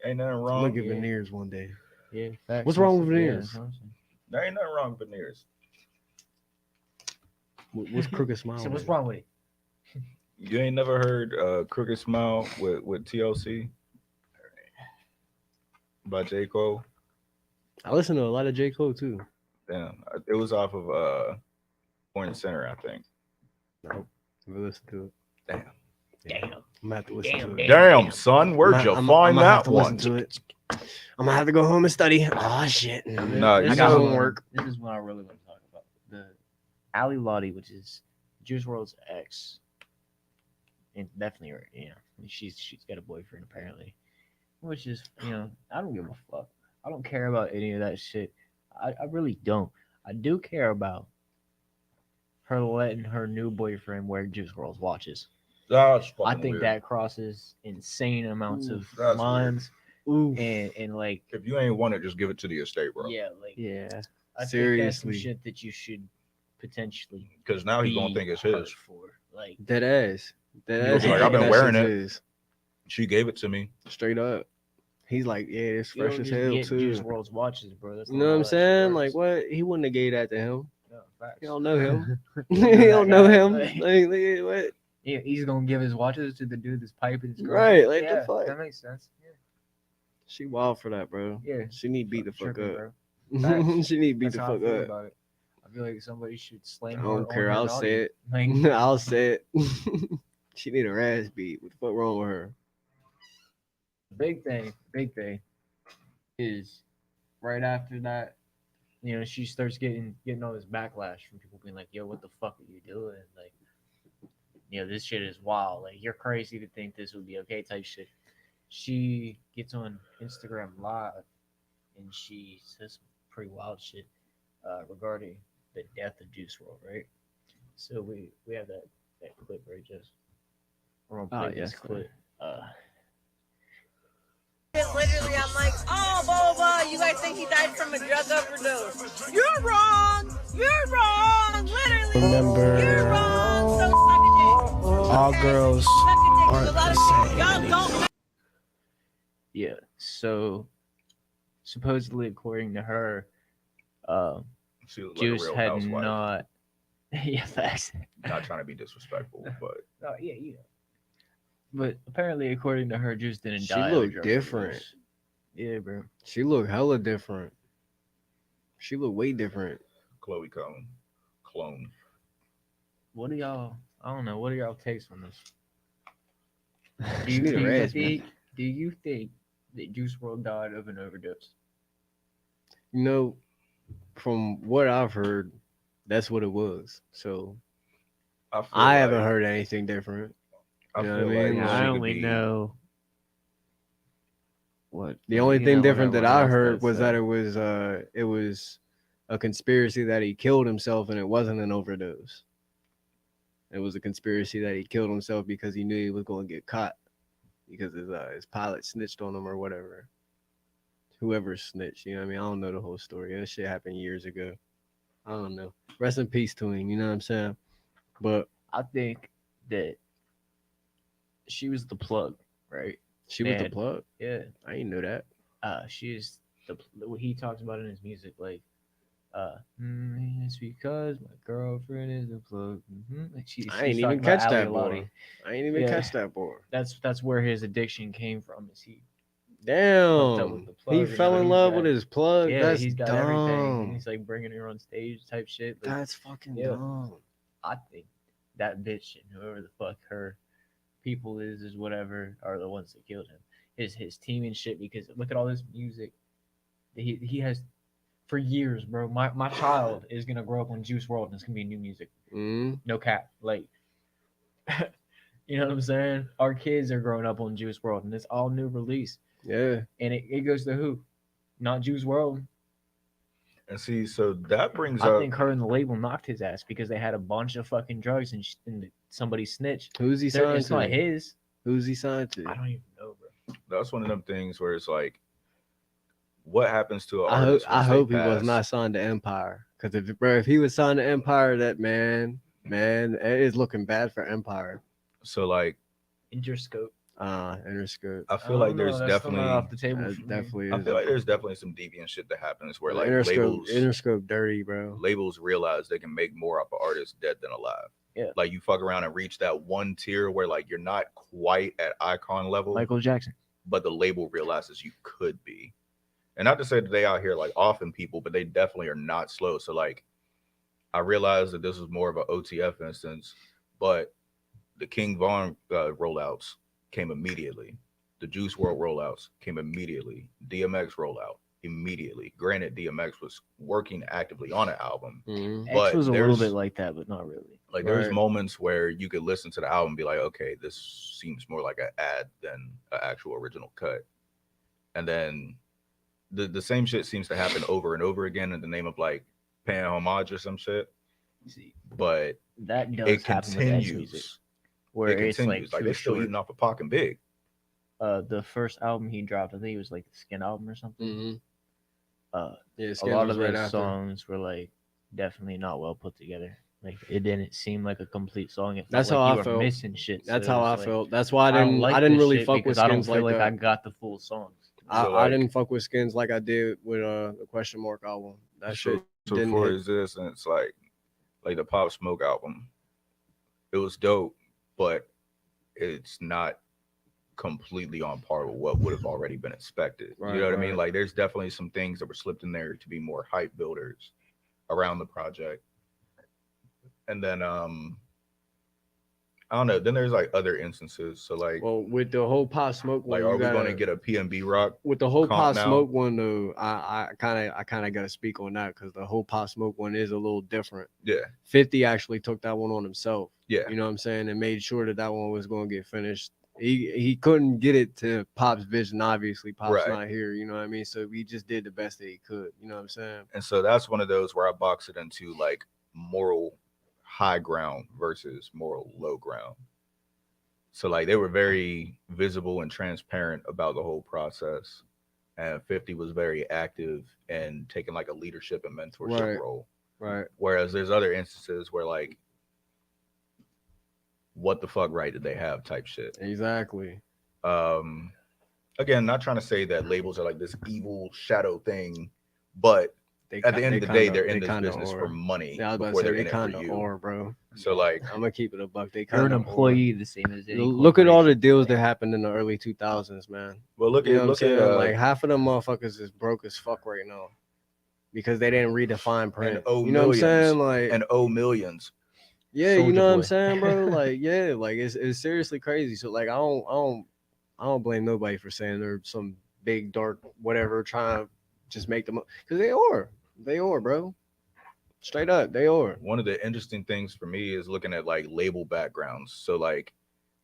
Ain't nothing I'm wrong. gonna get Yeah. veneers one day. Yeah, facts. What's wrong with Yeah, veneers? that's what I'm saying. There ain't nothing wrong with veneers. What's Crooked Smile? So what's man? wrong with it? You ain't never heard Crooked Smile with TLC by J. Cole? I listen to a lot of J. Cole too. Damn, it was off of Point Center, I think. Nope. Never listen to it. Damn. Damn. I'm gonna have to listen Damn, to it. Damn, son, where'd I'm you I'm find gonna have that to one? listen to it. I'm gonna have to go home and study. Oh shit. Nah, This you is got what- homework. This is what I really want to talk about. The Ali Lottie, which is Juice WRLD's ex, and definitely, you know, she's got a boyfriend apparently, which is, you know, I don't give a fuck. I don't care about any of that shit. I really don't. I do care about her letting her new boyfriend wear Juice WRLD's watches. That's I fucking think weird. that crosses insane amounts Ooh, of that's lines, Ooh. and like, If you ain't want it, just give it to the estate, bro. yeah, like, Yeah. I think that's Seriously. some shit that you should potentially Because now he's gonna be think it's hurt his. for. Like, Dead ass. Dead He'll ass. be like, I've been That wearing shit's it. his. She gave it to me. Straight up. He's like, yeah, it's you fresh don't as just hell get too. Juice WRLD's watches, bro. That's You not know what how I'm that shit saying? works. Like, what? He wouldn't have gave that to him. No, facts. You don't know him. You you don't know don't that know guy, him. like- Like, what? Yeah, he's gonna give his watches to the dude that's piping his girl. Right, like, the yeah, fuck? that makes sense. She wild for that, bro. Yeah, She need beat the fuck Tripping, up. bro. Facts. She need to beat That's the how I fuck feel up. about it. I feel like somebody should slam I her don't on care. her I'll naughty. say it. Like, I'll say it. She need a rash beat. What the fuck wrong with her? big thing is right after that, she starts getting all this backlash from people being like, "Yo, what the fuck are you doing? Like, this shit is wild. Like, you're crazy to think this would be okay," type shit. She gets on Instagram Live and she says some pretty wild shit regarding the death of Juice World, right? So we have that clip right just. We're gonna play this clip. Literally, I'm like, oh, blah, blah, blah. You guys think he died from a drug overdose? You're wrong. You're wrong. Literally. Remember, You're wrong. So suck a dick. all Okay? girls Suck a dick. aren't A lot the of same. y'all don't. Yeah. So supposedly, according to her, She looked like a Juice real had housewife. not. Yeah, facts. Not trying to be disrespectful, but Oh yeah, But apparently, according to her, Juice didn't She die. of a looked drug different. overdose. Yeah, bro. She look hella different. She look way different. Chloe clone. What do y'all? I don't know. What are y'all takes on this? Do She you need a think rash that beat. Juice WRLD died of an overdose? From what I've heard, that's what it was. So I I haven't heard anything different. I You know feel what I mean? like I she could only be- know what The only thing different that I heard was that said. it was a conspiracy that he killed himself and it wasn't an overdose. It was a conspiracy that he killed himself because he knew he was going to get caught because his pilot snitched on him or whatever. Whoever snitched, you know what I mean? I don't know the whole story. That shit happened years ago. I don't know. Rest in peace to him, you know what I'm saying? But I think that she was the plug, right? she was the And- plug. Yeah. I didn't know that. She's what he talks about in his music, like, it's because my girlfriend is the plug. Like I ain't he's even talking about catch that Ali boy. Lottie. I ain't even Yeah. catch that boy. That's where his addiction came from. Is he? Hooked up Damn. with the plug, He and fell now in he's love got- with his plug. Yeah, That's he's got dumb. everything, and he's like bringing her on stage type shit. Like, That's fucking Yeah. dumb. I think that bitch and whoever the fuck her people is whatever are the ones that killed him. His team and shit. Because look at all this music that he has for years, bro. My child is gonna grow up on Juice WRLD and it's gonna be new music. Mm. No cap. Like, you know what I'm saying? Our kids are growing up on Juice WRLD and it's all new release. Yeah. And it goes to who? Not Juice WRLD. And see, so that brings I up. think her and the label knocked his ass because they had a bunch of fucking drugs and somebody snitched. Who's he signed It's to? not his. Who's he signed to? I don't even know, bro. That's one of them things where it's like, what happens to an I hope artist? I once they hope he was pass? not signed to Empire. Because if he was signed to Empire, that man, it is looking bad for Empire. So like, Interscope. Interscope. I feel like there's That's still not off definitely. the table. That for me. definitely I is. feel like there's definitely some deviant shit that happens where like Interscope, labels Interscope dirty, bro. labels realize they can make more off an artist dead than alive. Yeah. Like you fuck around and reach that one tier where like you're not quite at icon level, Michael Jackson. but the label realizes you could be. And not to say that they out here like offing people, but they definitely are not slow. So like I realized that this was more of an OTF instance, but the King Von rollouts came immediately. The Juice WRLD rollouts came immediately. DMX rollout immediately. Granted, DMX was working actively on an album. Mhm. X But was a little there's- bit like that, but not really. Like there's Right. moments where you could listen to the album and be like, okay, this seems more like an ad than an actual original cut. And then the same shit seems to happen over and over again in the name of like paying homage or some shit. See, But that does it happen with X music, continues. where It it's continues. like Like too they're still short. eating off of Pac and Big. The first album he dropped, I think it was like the Skin album or something. Mhm. Yeah, A Skin lot was of those right after. songs were like definitely not well put together. Like it didn't seem like a complete song. It felt That's like how you I were felt. missing shit. That's so how I it's like, felt. That's why I don't didn't. like I didn't this really shit fuck with because I don't Skins feel like like I that. got the full songs. I So, like- didn't fuck with Skins like I did with the Question Mark album. That shit So didn't for hit. existence, like the Pop Smoke album, it was dope, but it's not completely on par with what would have already been expected. Right, You know what I mean? right. Like there's definitely some things that were slipped in there to be more hype builders around the project. And then I don't know. Then there's like other instances. So like Well, with the whole Pop Smoke one, are you we going to gotta get a PNB Rock? with the whole comp Pop now? Smoke one though. I kind of gotta speak on that because the whole Pop Smoke one is a little different. Yeah. 50 actually took that one on himself. Yeah. You know what I'm saying, and made sure that that one was going to get finished. He couldn't get it to Pop's vision. Obviously, Pop's Right. not here. You know what I mean? So he just did the best that he could. You know what I'm saying? And so that's one of those where I box it into like moral high ground versus moral low ground. So like they were very visible and transparent about the whole process. And 50 was very active and taking like a leadership and mentorship Right. role. Right. Whereas there's other instances where like, what the fuck right did they have type shit. Exactly. Again, not trying to say that labels are like this evil shadow thing, but at the end of the day, they're in this business for money Yeah, I was about before to say they're they in it for kind of you. are, bro. So like, I'm gonna keep it a buck. They You're kind an of employee the same as any Look at all the corporation. deals that happened in the early 2000s, man. well, look You know at what I'm saying? like Like half of them motherfuckers is broke as fuck right now because they didn't read the fine print. owe You know what I'm millions. saying? Like and owe millions. yeah, you Soulja know what I'm Boy. saying, bro? Like yeah, like it's seriously crazy. So like I don't blame nobody for saying they're some big dark whatever trying to just make them because they are, bro. Straight up, they are. One of the interesting things for me is looking at like label backgrounds. So like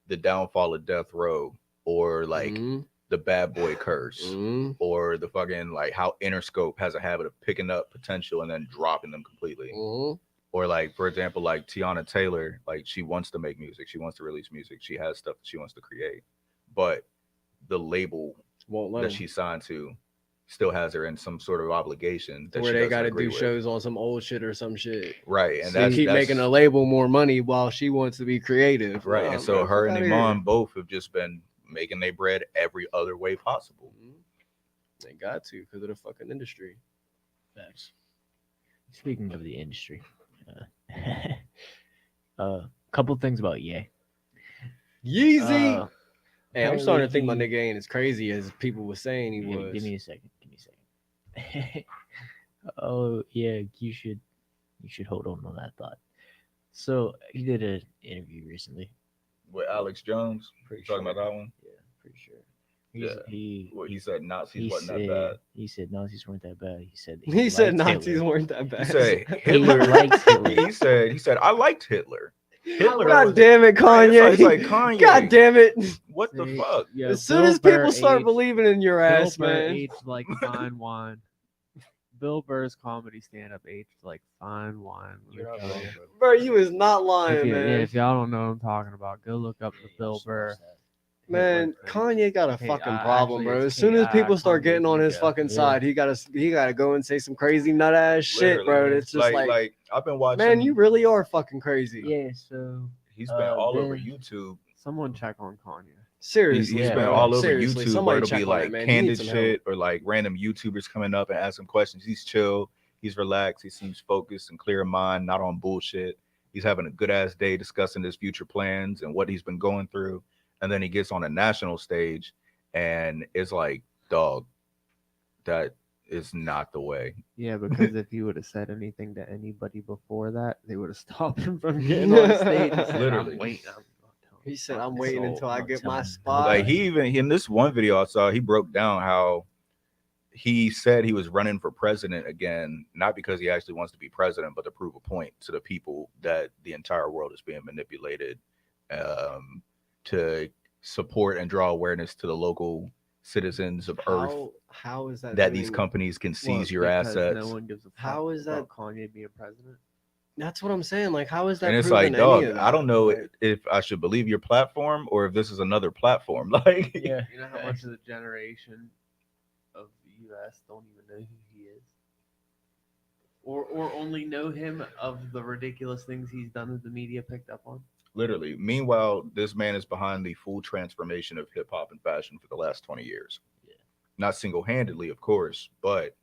the downfall of Death Row, or like Mhm. the Bad Boy Curse, Mhm. or the fucking like how Interscope has a habit of picking up potential and then dropping them completely. Mhm. Or like, for example, like Tiana Taylor, like she wants to make music, she wants to release music, she has stuff that she wants to create, but the label Won't let that 'em. she signed to still has her in some sort of obligation that Where she they doesn't got to agree do with. shows on some old shit or some shit. Right, and So that's keep making a label more money while she wants to be creative. right. Nah, And so bro, her fuck and outta Iman here. both have just been making their bread every other way possible. Mhm. They got to because of the fucking industry. Facts. Speaking of the industry, couple things about Ye. Yeezy. Hey, I'm starting to think my apparently nigga ain't as crazy as people were saying he was. Give me a second. Oh yeah, you should hold on to that thought. So he did an interview recently. With Alex Jones, Pretty talking sure. about that one. Yeah, pretty sure. Yeah. Well, he said Nazis He wasn't said, that bad. He said Nazis weren't that bad. He said He said liked Nazis Hitler. weren't that bad. He said He Hitler. liked Hitler. He said I liked Hitler. Hitler. God was- damn it, Right, Kanye. it's like Kanye. God damn it. What the fuck? Yeah, As soon Bill as people Burr start aged- believing in your Bill ass, Burr man. aged like fine wine. Bill Burr's comedy stand-up aged like fine wine. You're not Let me tell wrong, you. bro. Bro, you is not lying, If, man. if y'all don't know what I'm talking about, go look up the Yeah, Bill I'm so Burr. upset. Man, Hitler thing. Kanye got a Hey, fucking problem, actually, bro. it's As soon as people start Kanye's getting on his ego. fucking Yeah. side, he gotta go and say some crazy nut ass shit, bro. Literally. It's just like, I've been watching. man, you really are fucking crazy. Yeah, so He's been all over then- YouTube. Someone check on Kanye. Seriously, He's Yeah, been bro. all over Seriously, YouTube where somebody it'll check be on that, like man. He candid needs some help. shit or like random YouTubers coming up and asking questions. He's chill. He's relaxed. He seems focused and clear in mind, not on bullshit. He's having a good ass day discussing his future plans and what he's been going through. And then he gets on a national stage and it's like, dog, that is not the way. Yeah, because if he would have said anything to anybody before that, they would have stopped him from getting on stage. And said, Literally. I'm waiting. He said, "I'm waiting So, until I I'm get my telling- spot." Like in this one video I saw, he broke down how he said he was running for president again, not because he actually wants to be president, but to prove a point to the people that the entire world is being manipulated, to support and draw awareness to the local citizens of Earth How is that? that these doing- companies can seize What, your because assets. No one gives a fuck How is about Kanye being president? That's what I'm saying. Like, how is that? And it's proving like, dog, any of I don't that? know Like, if I should believe your platform or if this is another platform. Like, Yeah. You know how much of the generation of the U.S. don't even know who he is, or only know him of the ridiculous things he's done that the media picked up on. literally. Meanwhile, this man is behind the full transformation of hip hop and fashion for the last 20 years. Yeah. Not single-handedly, of course, but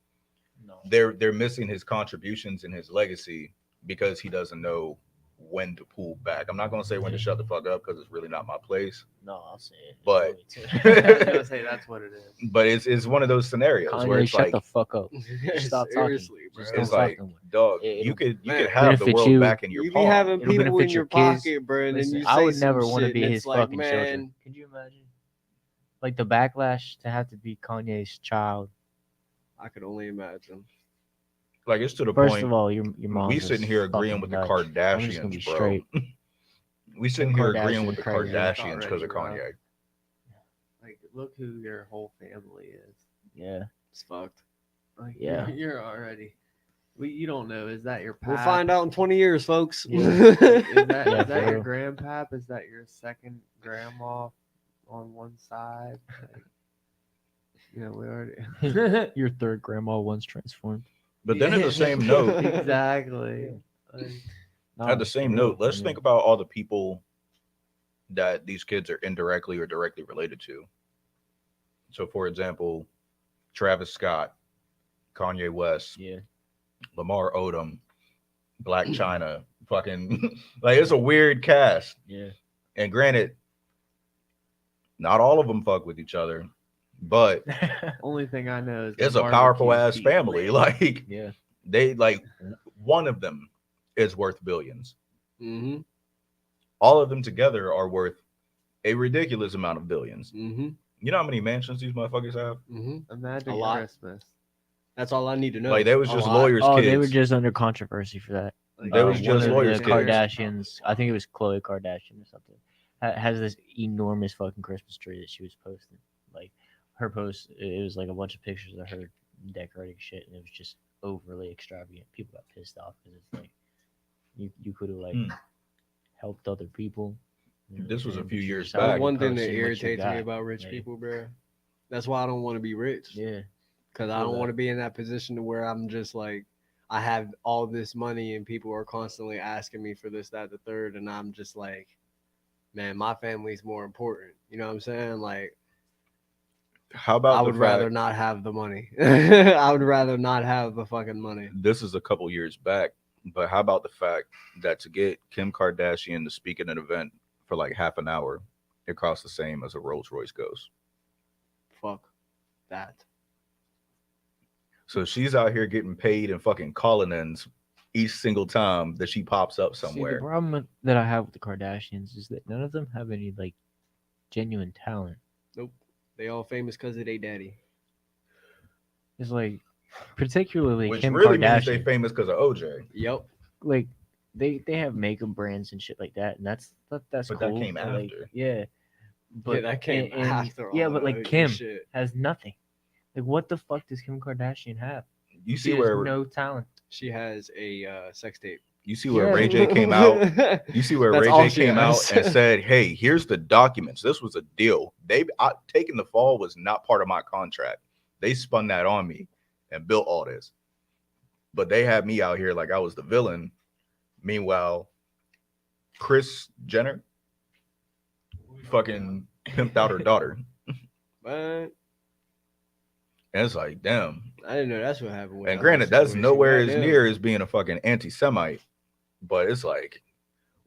No. they're missing his contributions and his legacy because he doesn't know when to pull back. I'm not gonna say when to shut the fuck up because it's really not my place. No, I'll say it. But I was gonna say that's what it is. but it's one of those scenarios where Kanye, it's shut like the fuck up. Stop talking. Seriously, bro. Just don't it's talk like, no more. dog, It'll- you could man, have the benefit world you. back in your You be palm. having It'll people benefit in your your kids. pocket, bro, and then Listen, you I say would some never want to shit, be and his it's like, fucking children. man, Could you imagine? Like the backlash to have to be Kanye's child. I could only imagine. Like it's to the First point. of all, your mom. We sitting here agreeing with the I'm just gonna be Kardashians, bro. straight. We sitting Kim here agreeing Kardashian with the crazy. Kardashians because of Already, Kanye. Like, look who your whole family is. Yeah. It's fucked. Like, Yeah. you're already. You don't know. Is that your pap? We'll find out in 20 years, folks. Is that, Yeah, is that for your real. grandpap? Is that your second grandma on one side? Like, we already. Your third grandma once transformed. But then at the same note, Exactly. Like, at the same note, let's think about all the people that these kids are indirectly or directly related to. So, for example, Travis Scott, Kanye West, Yeah. Lamar Odom, Black China, fucking like it's a weird cast. Yeah. And granted, not all of them fuck with each other, but only thing I know is it's the a powerful barbecue ass beef. family. Like Yeah. they like one of them is worth billions. Mm-hmm. All of them together are worth a ridiculous amount of billions. Mm-hmm. You know how many mansions these motherfuckers have? Mm-hmm. Imagine A lot. Christmas. That's all I need to know. Like they was A just lot. lawyers' Oh, kids. they were just under controversy for that. Like, They was one just of lawyers' the kids. Kardashians. I think it was Khloe Kardashian or something. Has this enormous fucking Christmas tree that she was posting. Like her post, it was like a bunch of pictures of her decorating shit, and it was just overly extravagant. People got pissed off because it's like you could have like helped other people. You know This what was I'm a saying? few But you years decided back. to One thing post that what you irritates me got. about rich Like, people, bro. That's why I don't want to be rich. Yeah. Because I Feel don't that. want to be in that position to where I'm just like, I have all this money and people are constantly asking me for this, that, the third, and I'm just like, man, my family's more important. You know what I'm saying? Like, How about I the would rather fact- not have the money. I would rather not have the fucking money. This is a couple years back, but how about the fact that to get Kim Kardashian to speak at an event for like half an hour, it costs the same as a Rolls Royce Ghost. Fuck that. So she's out here getting paid and fucking calling ins each single time that she pops up See, the somewhere. problem that I have with the Kardashians is that none of them have any like genuine talent. Nope. They all famous because of their daddy. It's like, particularly Which Kim really means Kardashian. they famous because of OJ. Yep. Like they have makeup brands and shit like that, and that's But cool. that came but, like, after. yeah, but Yeah, that came after all yeah, but that like other Kim shit. has nothing. Like, what the fuck does Kim Kardashian have? You She see has where no talent. She has a sex tape. you see where Yeah. Ray J came out. You see where That's Ray all J she came out has. and said, "Hey, here's the documents. This was a deal. Taking the fall was not part of my contract. They spun that on me and built all this. But they had me out here like I was the villain. Meanwhile, Kris Jenner fucking pimped out her daughter. But And it's like, damn. I didn't know that's what happened. with And that granted, whole that's situation. nowhere as Goddamn. near as being a fucking anti-Semite. But it's like,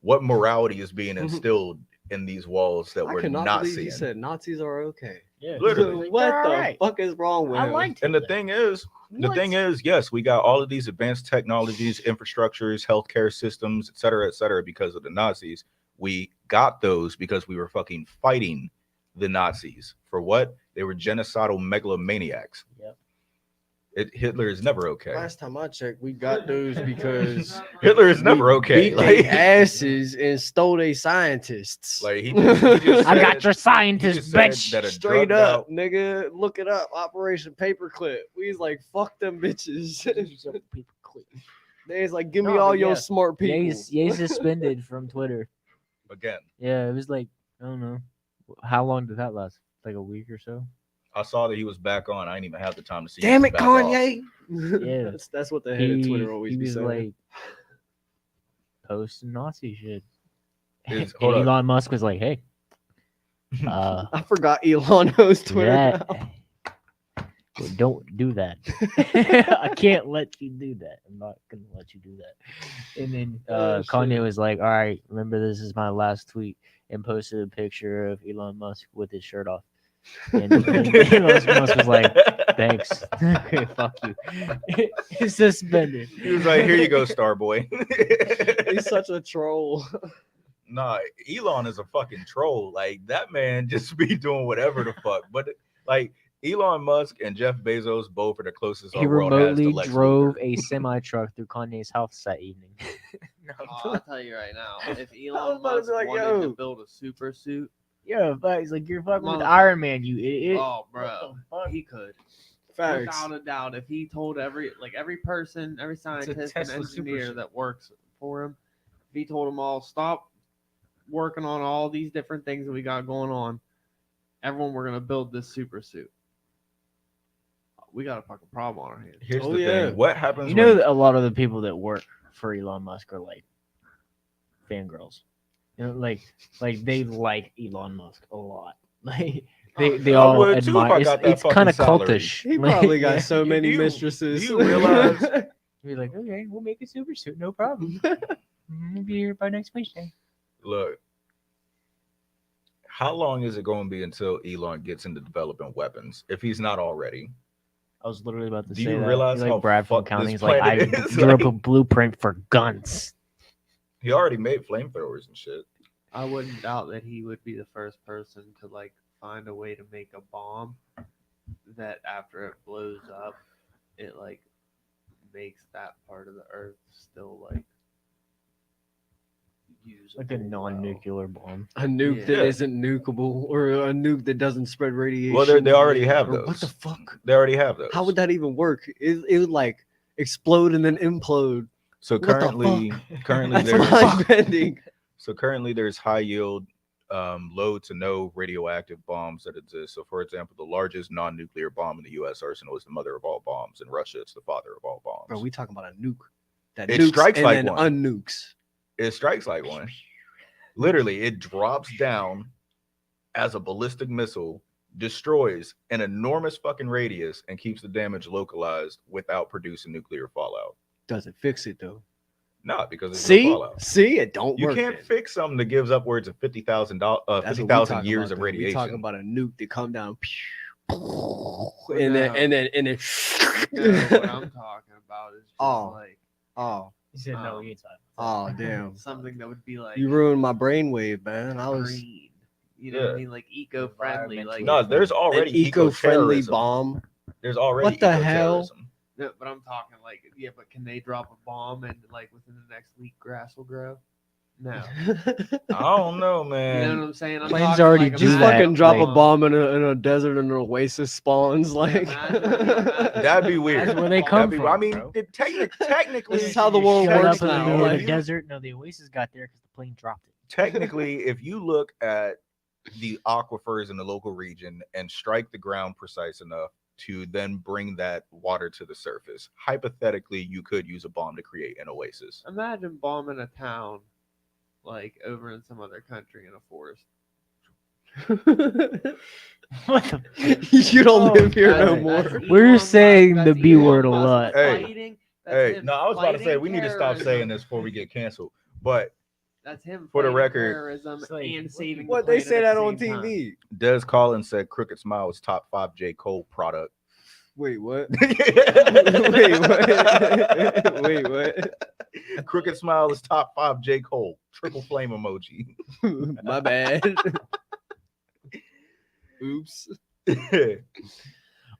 what morality is being instilled in these walls that I we're cannot not believe seeing? he said Nazis are okay. Yeah, Literally. What They're the alright. fuck is wrong with I him? liked And the Hitler. thing is, yes, we got all of these advanced technologies, infrastructures, healthcare systems, et cetera, because of the Nazis. We got those because we were fucking fighting the Nazis. For what? They were genocidal megalomaniacs. Yep. Hitler is never okay. Last time I checked, we got those because Hitler is never okay. beat Like, their asses and stole their scientists. like he just I said- got your he scientist, just said bitch. that a Straight drugged up, out- nigga. Look it up. Operation Paperclip. We was like, fuck them bitches. They was like, give me No, all but your yeah, smart people. Ye's suspended from Twitter. again. Yeah, it was like, I don't know. How long did that last? Like a week or so? I saw that he was back on. I didn't even have the time to see. Damn him it, back off. Kanye. Yeah. that's what the head of Twitter always he be was saying. like posting Nazi shit. And Hold up. Elon Musk was like, "Hey, I forgot Elon knows Twitter. yeah, now. Well, don't do that. I can't let you do that. I'm not gonna let you do that. And then Kanye was like, "All right, remember this is my last tweet," and posted a picture of Elon Musk with his shirt off. And Elon Musk was like, "Thanks, okay, fuck you." He's suspended. He was like, "Here you go, Starboy." He's such a troll. Nah, Elon is a fucking troll. Like that man just be doing whatever the fuck. But like Elon Musk and Jeff Bezos both are the closest He our world has to remotely Lex drove Luthor. a semi truck through Kanye's house that evening. No, I'll tell you right now, if was Elon about to Musk be like, wanted yo. to build a super suit, yeah, but he's like, "You're fucking with Motherfucker. Iron Man, you idiot." oh, bro, he could. Facts. Without a doubt, if he told every person, every scientist and Tesla super engineer suit. that works for him, if he told them all, stop working on all these different things that we got going on, everyone, we're gonna build this super suit. We got a fucking problem on our hands. Here's Oh, the yeah. thing. What happens You when know that a lot of the people that work for Elon Musk are like fangirls. You know, like they like Elon Musk a lot. Like they I all would too if admire. I got that It's fucking kind of salary. cultish. He Like, probably got yeah. so Do many you- mistresses. do you realize- Be like, okay, we'll make a super suit, no problem. We'll be here by next Wednesday. Look, how long is it going to be until Elon gets into developing weapons if he's not already? I was literally about to Do say you that. realize He's like how Brad from fucked Counting. this He's like, I planet is? drew up a Like- blueprint for guns. He already made flamethrowers and shit. I wouldn't doubt that he would be the first person to like find a way to make a bomb that after it blows up, it like makes that part of the earth still like usable. Like a non-nuclear bomb. A nuke that Yeah. isn't nukeable, or a nuke that doesn't spread radiation. Well, they already have Or those. What the fuck? They already have those. How would that even work? It would like explode and then implode. So What the currently, currently That's there's mind bending. so currently there's high yield, low to no radioactive bombs that exist. So, for example, the largest non-nuclear bomb in the U.S. arsenal is the mother of all bombs. In Russia, it's the father of all bombs. Bro, we talking about a nuke. That It nukes strikes and like then one. unnukes. It strikes like one. Literally, it drops down as a ballistic missile, destroys an enormous fucking radius, and keeps the damage localized without producing nuclear fallout. Doesn't fix it though. Not because it's no See, fallout. see, it don't You work. can't then. fix something that gives upwards of 50,000 That's what we 50,000 talking years about, of though. We radiation. talking about a nuke that come down, But and then no. and then No, what I'm talking about is just Oh. like oh He said, no, you ain't talking. oh damn! something that would be like You ruined my brainwave, man. I was green. You know what I Yeah. mean? Like eco-friendly. Environmentally Like No, there's an already eco-friendly eco-terrorism. bomb. There's already What the hell? eco-terrorism. no, but I'm talking like yeah, but can they drop a bomb and like within the next week grass will grow? No. I don't know, You man. know what I'm saying? I'm Planes talking already like, do Just that, fucking drop a like- bomb in a desert and an oasis spawns. Like Imagine- That'd be weird. That's where they come That'd be, from, I mean, bro. technically, This is how the world Showed works up in the now, middle of like- the desert. No, the Oasis got there because the plane dropped it. technically, if you look at the aquifers in the local region and strike the ground precise enough to then bring that water to the surface, hypothetically, you could use a bomb to create an oasis. Imagine bombing a town like over in some other country in a forest. What the? you don't Oh, live here no That's- more. that's We're Elon Musk- saying the that's B Elon word a Musk lot. Hey, fighting- that's Hey, him no, I was about to say we need to stop fighting saying terrorism. this before we get canceled. But That's him For the fighting record- terrorism It's like, and saving. What the they planet say at that the on same time. TV? Des Collins said Crooked Smile was top 5 J. Cole product. Wait, what? Wait, what? Wait, what? Crooked Smile is top 5 J. Cole. Triple flame emoji. My bad. Oops.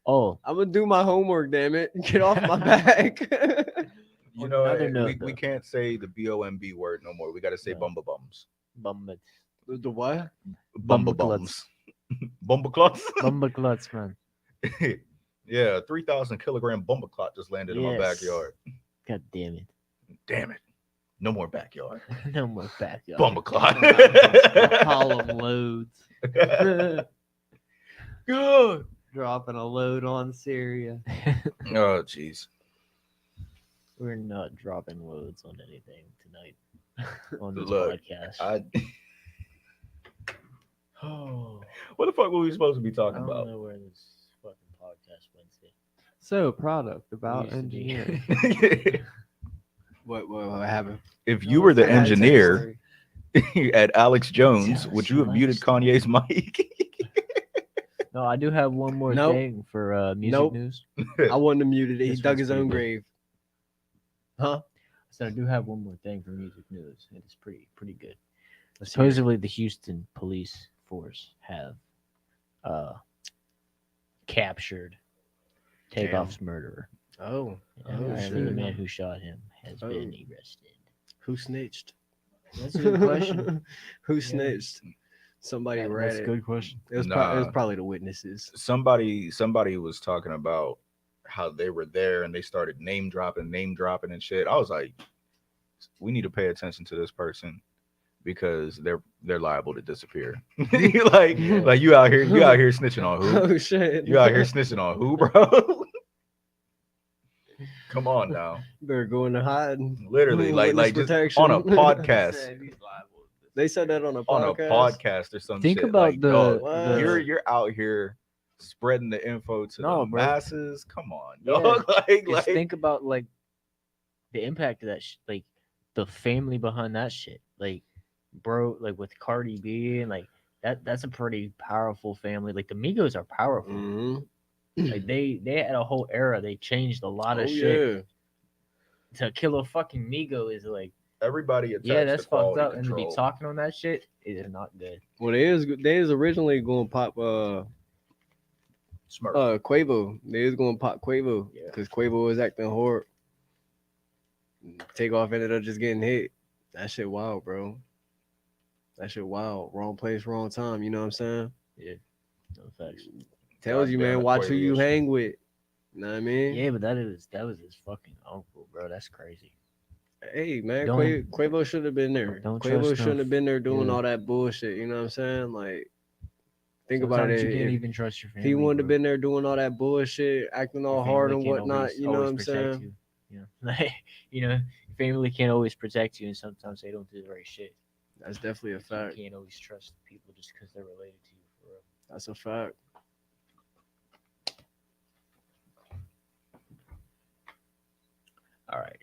Oh, I'm gonna do my homework. Damn it! Get off my back. You On know, another note, we though. can't say the BOMB word no more. We got to say No. bumba bums. Bumba, The what? Bumba Bumba bums. Bumba clots. Bumba Klutz, man. Yeah, 3,000 kilogram bumba clot just landed in my Yes. backyard. God damn it. Damn it. No more backyard. No more backyard. Bumba clot. Column loads. Good. Dropping a load on Syria. Oh, jeez. We're not dropping loads on anything tonight on this Look, podcast. What the fuck were we supposed to be I talking don't about? know where this fucking podcast Wednesday. So, product We about used to be- engineering. What happened? If No, you were the I had to tell the engineer story. at Alex Jones, Tell would us you your have muted life story. Kanye's mic? No, I do have one more Nope. thing for music Nope. news. I wouldn't have muted it. He This dug one's his own pretty grave. Huh? So I do have one more thing for music news. It is pretty good. Let's hear it. Supposedly, the Houston police force have captured Takeoff's murderer. Oh, And Oh, apparently the shit. man who shot him has been Oh. arrested. who snitched? That's a good question. Who snitched? Somebody That's read a it. good question. It was, it Nah. was probably the witnesses. Somebody was talking about how they were there and they started name dropping and shit. I was like, we need to pay attention to this person because they're liable to disappear. like you out here snitching on who? Oh shit! You out here snitching on who, bro? Come on now. Better go in and hide. Literally, Witness like just protection. on a podcast. Said he's liable. They said that on a On a podcast. podcast or some Think shit. about like, the- dog, the- you're out here spreading the info to No, the bro. masses. Come on, Yeah. dog. Just think about like the impact of that, like the family behind that shit. Like, bro, like with Cardi B and like that's a pretty powerful family. Like the Migos are powerful. Mhm. Like they had a whole era. They changed a lot Oh of shit. yeah. To kill a fucking Migo is like, everybody attached yeah, that's to fucked quality up. And to control. be talking on that shit is not good. Well, they is originally going to pop Smurf. Quavo. They is going to pop Quavo Yeah. because Quavo was acting hard. Takeoff ended up just getting hit. That shit wild, bro. That shit wild. Wrong place, wrong time. You know what I'm saying? No facts. Tells you, Goddamn, man. Watch who Quavo you is- hang with. You know what I mean? Yeah, but that was his fucking uncle, bro. That's crazy. Hey, man. Don't- Quavo should have been there. don't Quavo trust shouldn't no- have been there doing yeah. all that bullshit. You know what I'm saying? Like, think about Sometimes it. You can't If- even trust your If family. he wouldn't have bro. been there doing all that bullshit, acting all Your hard family and can't whatnot, always- you know what always I'm protect saying? You. Like, your family can't always protect you, and sometimes they don't do the right shit. That's definitely a So you fact. can't always trust people just because they're related to you. For real. That's a fact. All right.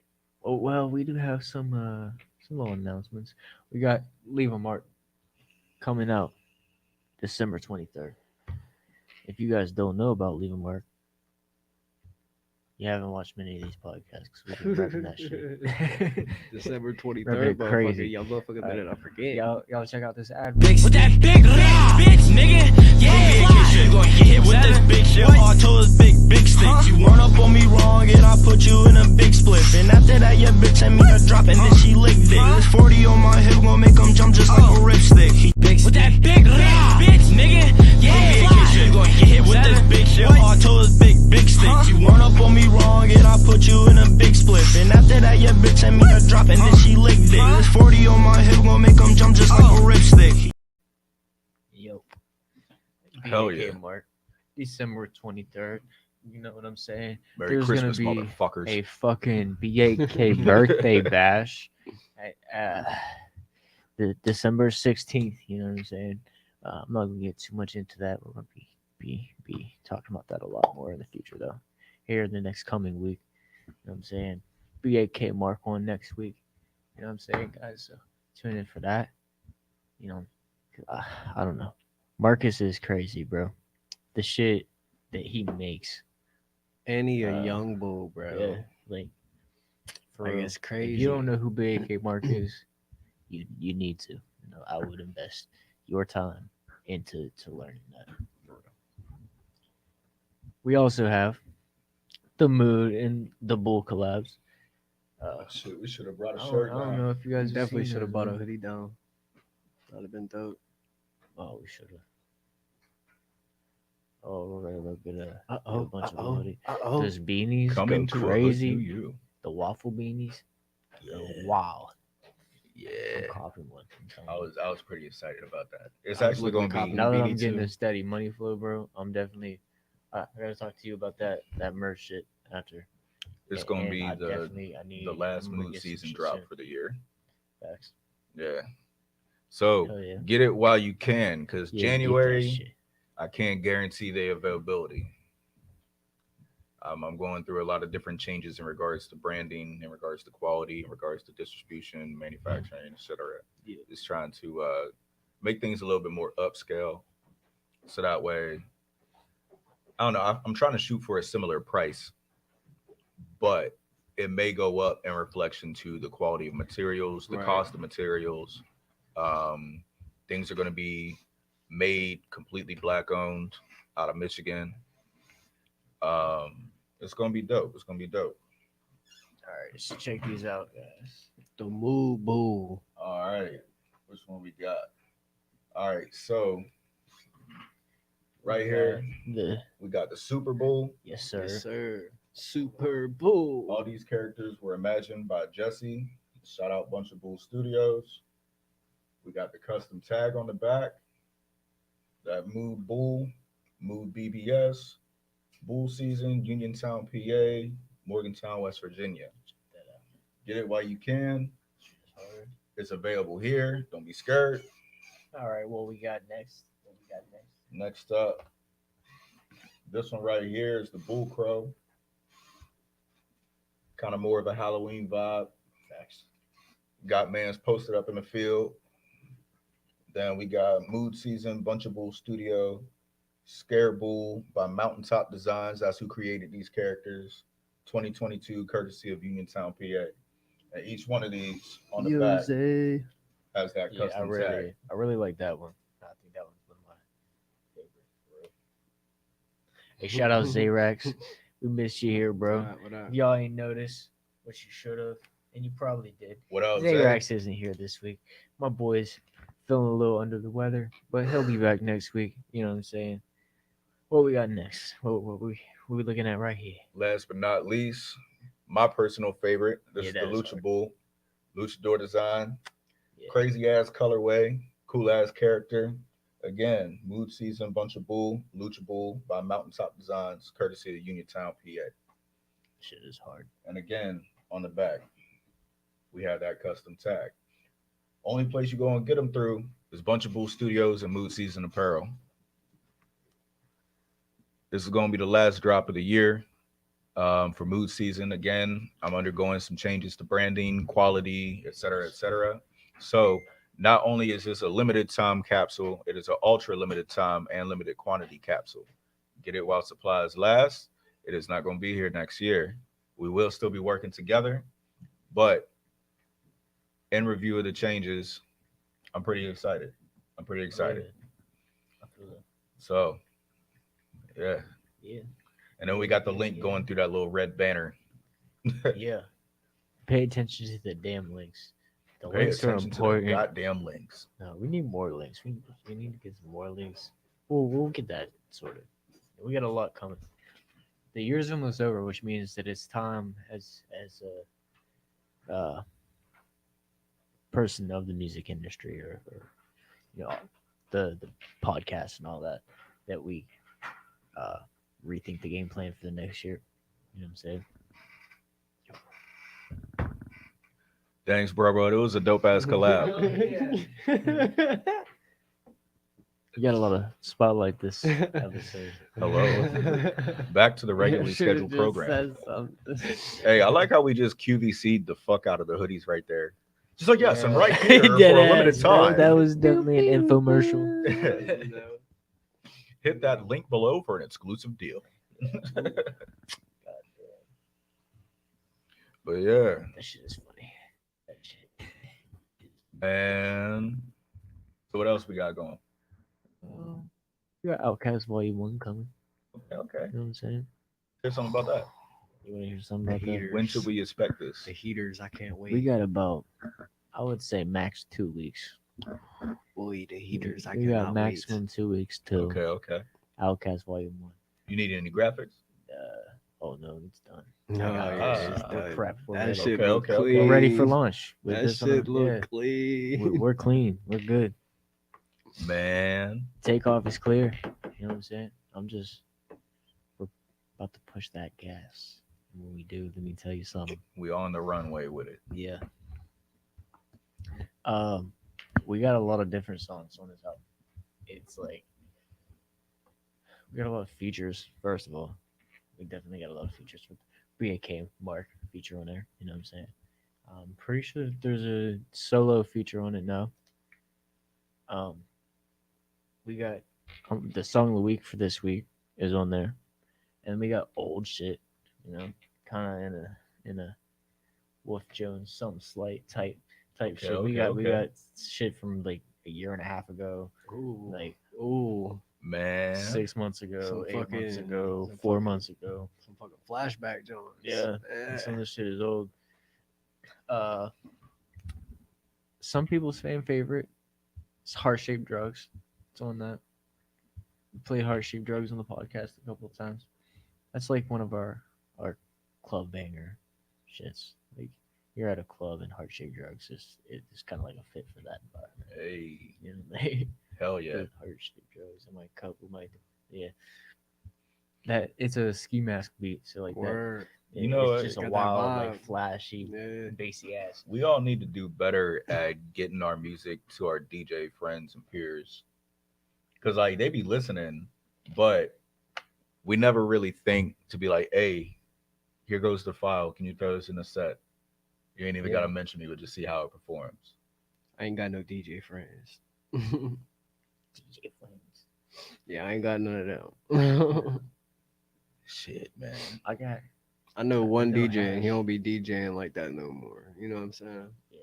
Oh well, we do have some little announcements. We got Leave a Mark coming out December 23rd. If you guys don't know about Leave a Mark, you haven't watched many of these podcasts because we've been repping that shit. December Repping 23rd, it crazy. motherfucker. Y'all motherfucker better not forget. Y'all check out this ad. With that big bitch, nigga. Yeah, fly. You gon' get hit with this big shit. Auto is big stick. You run up on me wrong, and I put you in a big split. And after that, your bitch sent me a drop, and then she licked it. This 40 on my hip gon' make them jump just like a ripstick. With that big bitch, nigga. Yeah, fly. You gon' get hit with this big shit. Auto is big stick. You run up on me wrong, and I put you in a big split. And after that, your bitch sent me a drop, and then she licked it. This 40 on my hip gon' make them jump just like a ripstick. Yo. Hell BAK yeah. Mark, December 23rd. You know what I'm saying? Merry There's gonna Christmas, be motherfuckers. A fucking BAK birthday bash at the December 16th. You know what I'm saying? I'm not gonna get too much into that. We're gonna be talking about that a lot more in the future, though. Here in the next coming week. You know what I'm saying? BAK Mark on next week. You know what I'm saying, guys? So tune in for that. You know, I don't know. Marcus is crazy, bro. The shit that he makes. And he a young bull, bro. Yeah, like for Like, real. it's If crazy. you don't know who BAK Mark is, you need to. You know, I would invest your time into learning that. We also have the Mood and the Bull collabs. Shit, we should have brought a I shirt. don't know if you guys Definitely should should have bought a hoodie down. That'd have been dope. Oh, we should have. Oh, we're gonna look at a Uh-oh, bunch of uh-oh, hoodie. uh-oh. Those beanies Coming go to crazy. a hood near you. The waffle beanies. Yeah. Wow. Yeah. I'm copying one. I'm telling I you. was pretty excited about that. It's I was actually looking going at to be. Now that I'm beanie getting too. a steady money flow, bro, I'm definitely. I gotta talk to you about that merch shit after. It's going to And be I the need, last I'm gonna mood get some season shit drop soon. for the year. Facts. Yeah. So Hell yeah. get it while you can, because Yeah, get that January shit. I can't guarantee the availability. I'm going through a lot of different changes in regards to branding, in regards to quality, in regards to distribution, manufacturing, etc. Yeah. Just trying to make things a little bit more upscale, so that way, I don't know. I'm trying to shoot for a similar price, but it may go up in reflection to the quality of materials, the Right. cost of materials. Um, Things are going to be made completely black owned out of Michigan. It's going to be dope. It's going to be dope. All right, so check these out, guys. The Moo Boo. All right. Which one we got? All right. So, right here, The we got the Super Bowl. yes, sir. Yes, sir. Super Bowl. All these characters were imagined by Jesse. Shout out Bunch of Bull Studios. We got the custom tag on the back. That Mood Bull, Mood BBS, Bull Season, Uniontown, PA, Morgantown, West Virginia. Get it while you can. It's available here. Don't be scared. All right, what we got next? What we got next? Next up, this one right here is the Bull Crow. Kind of more of a Halloween vibe. Facts. Got man's posted up in the field. Then we got Mood Season, Bunch of Bull Studio, Scare Bull by Mountaintop Designs. That's who created these characters. 2022, courtesy of Uniontown, PA. And each one of these on the back has that Yeah, custom I tag. really like that one. I think that one's one of my favorites. Hey, shout out Zayrax. We missed you here, bro. What up? If y'all ain't noticed, what you should have, and you probably did. What else? Zay? Zayrax isn't here this week. My boy's feeling a little under the weather, but he'll be back next week. You know what I'm saying? What we got next? What we looking at right here? Last but not least, my personal favorite. This Yeah, is the that is Lucha hard. Bull, Luchador design. Yeah. Crazy ass colorway, cool ass character. Again, Mood Season, Bunch of Bull, Lucha Bull by Mountaintop Designs, courtesy of Uniontown, PA. Shit is hard. And again, on the back, we have that custom tag. Only place you go and get them through is Bunch of Bull Studios and Mood Season Apparel. This is going to be the last drop of the year for Mood Season. Again, I'm undergoing some changes to branding, quality, etc., etc. So not only is this a limited time capsule, it is an ultra limited time and limited quantity capsule. Get it while supplies last. It is not going to be here next year. We will still be working together, but in review of the changes, I'm pretty excited. I feel it. So, yeah. Yeah. And then we got the link going through that little red banner. Yeah. Pay attention to the damn links. The Pay links are attention to the important. goddamn links. No, we need more links. We need to get some more links. We'll get that sorted. We got a lot coming. The year's almost over, which means that it's time as a person of the music industry or you know the podcast and all that we rethink the game plan for the next year. You know what I'm saying? Thanks, bro. It was a dope ass collab. You got a lot of spotlight this episode. Hello. Back to the regularly scheduled program. Hey, I like how we just QVC'd the fuck out of the hoodies right there. Just like, yes, I'm right here for a limited time. That was definitely an infomercial. Hit that link below for an exclusive deal. But yeah. That shit is funny. That shit. And so what else we got going? We got Outcast Volume 1 coming. Okay. You know what I'm saying? Hear something about that. You want to hear something about that? When should we expect this? The heaters, I can't wait. We got about, I would say, max 2 weeks. Boy, the heaters, I We got cannot maximum 2 weeks till Okay. Outcast Volume 1. You need any graphics? Oh no, it's done. wait. No, We're prepped. We're that ready. shit Okay, look okay, okay. clean. We're ready for launch. With That this on shit our- look yeah. clean. We're clean. We're good. Man. Takeoff is clear. You know what I'm saying? We're about to push that gas. And when we do, let me tell you something. We on the runway with it. Yeah. We got a lot of different songs on this album. It's like we got a lot of features. First of all, we definitely got a lot of features with BAK Mark feature on there. You know what I'm saying? I'm pretty sure there's a solo feature on it now. Um, we got the song of the week for this week is on there, and we got old shit. You know, kind of in a Wolf Jones something slight type shit. We got shit from like a year and a half ago, Ooh. like Man, 6 months ago, Some 8 months fucking- ago, some 4 fucking- months ago. Some fucking flashback Jones. Yeah, and some of this shit is old. Some people's fan favorite is Heart Shaped Drugs. It's on that. We played Heart Shaped Drugs on the podcast a couple of times. That's like one of our club banger shits. Like you're at a club and Heart Shaped Drugs it's kind of like a fit for that environment. hey, You know, like hell yeah. Heart Shaped Drugs. And my couple might, yeah. That it's a ski mask beat, so like Word. that. You know it's what? just a Got that wild, vibe. like flashy, Yeah. bassy ass. We all need to do better at getting our music to our DJ friends and peers. Cause like they be listening, but we never really think to be like, hey, here goes the file. Can you throw this in a set? You ain't even gotta mention me, but just see how it performs. I ain't got no DJ friends. DJ friends. Yeah, I ain't got none of them. Shit, man. I know one know DJ and he Hash. don't be DJing like that no more. You know what I'm saying? Yeah.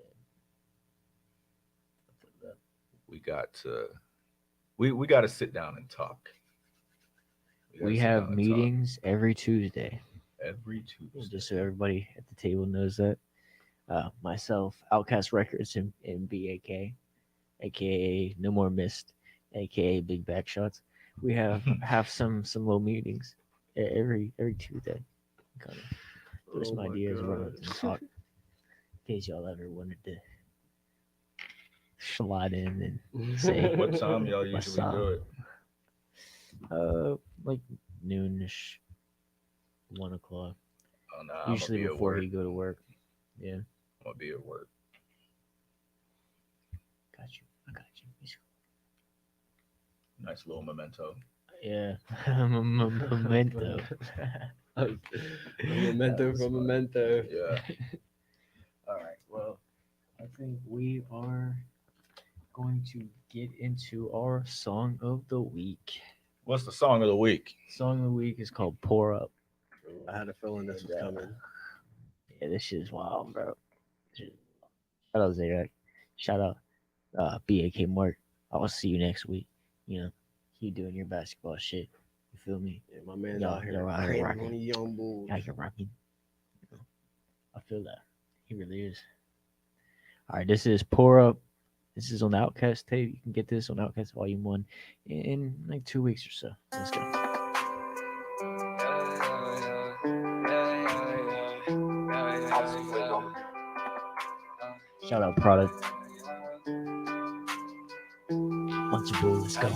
We got to we got to sit down and talk. gotta We sit down have and talk meetings every Tuesday. every Tuesday. Just so everybody at the table knows that. Myself, Outcast Records, and BAK, aka No More Mist, aka Big Back Shots. We have some little meetings every Tuesday. Kind of throw some Oh my ideas around God. and talk. In case y'all ever wanted to slide in and say What time y'all what's usually up? do it? Like noonish, 1 o'clock. Oh, nah, I'm Usually gonna be before at work. you go to work. Yeah, I'm gonna be at work. got you. I got you. It's Nice little memento. Yeah, memento. Memento That was from funny. Memento. Yeah. All right. Well, I think we are going to get into our song of the week. What's the song of the week? Song of the week is called "Pour Up." I had a feeling this was coming. Yeah, this shit is wild, bro. Shout out Zayrek. Shout out BAK Mark. I'll see you next week. You know, keep doing your basketball shit. You feel me? Yeah, my man's Y'all- out here y'all out here creating rocking. on the young bulls. Yeah, you're rocking. You know, I feel that. He really is. All right, this is Pour Up. This is on the Outcast tape. You can get this on Outcast Volume 1 in like 2 weeks or so. Let's go. Shout out Product. Bunch of bulls. Let's go.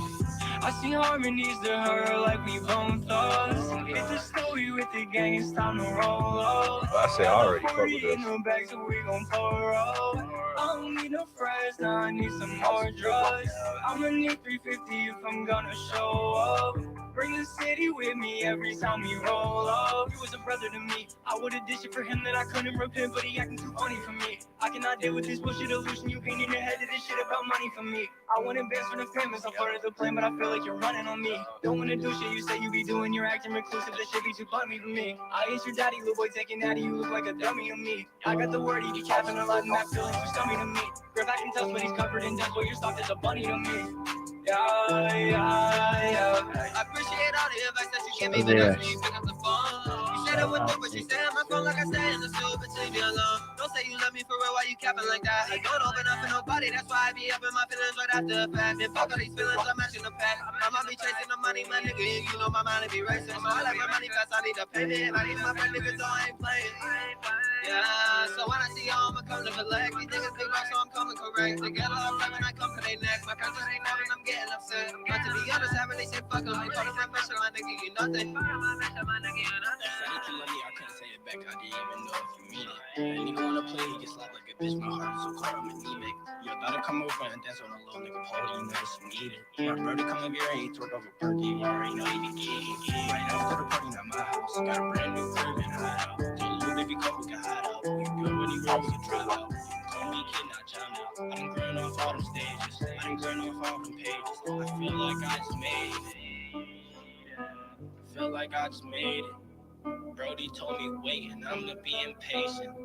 I see harmonies to her like we bone thugs. It's a story with the gang, it's time to roll up. I say I already fuck with this. In the bag, so we gon' pour up. I don't need no friends, now I need some more drugs. I'ma need 350 if I'm gonna show up. Bring the city with me every time we roll up. He was a brother to me. I would've did shit for him that I couldn't repent, but he acting too funny for me. I cannot deal with this bullshit illusion. You painting your head to this shit about money for me. I want advance for the famous. I'm part of the plan, but I feel like you're running on me. Don't wanna do shit you say you be doing. You're acting reclusive. That shit be too funny for me. I ain't your daddy, little boy taking out of you. Look like a dummy on me. I got the word, you capping a lot, and that feelings too stomach to me. Grab back and touch, but he's covered in dust. Boy, you're soft as a bunny to me. Yeah, yeah, yeah. I appreciate all the advice that you give me, but that's when you pick up the phone. You said it would do, but she said my phone like I said in the suit, but leave me alone. Don't say you love me for real, why you capping like that? I don't open up for nobody, that's why I be up in my feelings right after the fact. And fuck all these feelings, I'm matching the pack. My mom be chasing the money, my nigga, you know my mind be racing. So I like my money fast, I need a payment. I need my friend niggas, so I ain't playing. Yeah, so when I see y'all, I'ma come to collect. These niggas big rock, so I'm coming correct. Together, I'm when I come to their neck. My friends just ain't knowing I'm getting upset. But to be honest, having they say fuck them. They call them my mission, my nigga, you nothing. back, I didn't even know if you mean it. And nigga wanna play, he get slapped like a bitch. My heart is so cold, I'm anemic. Yo, thought I'd come over and dance on a little nigga pole, you know it's needed. My brother come over here and he twerk over perky, you already know he be geeking. Right after the party, not my house. Got a brand new crib and hide out. Told little baby couple can hide out. You good when he rolls, you drive out. Call me kid, not John out. I done grind off all them stages. I done grind off all them pages. I feel like I just made it. Feel like I just made it. Brody told me wait, and I'm gonna be impatient.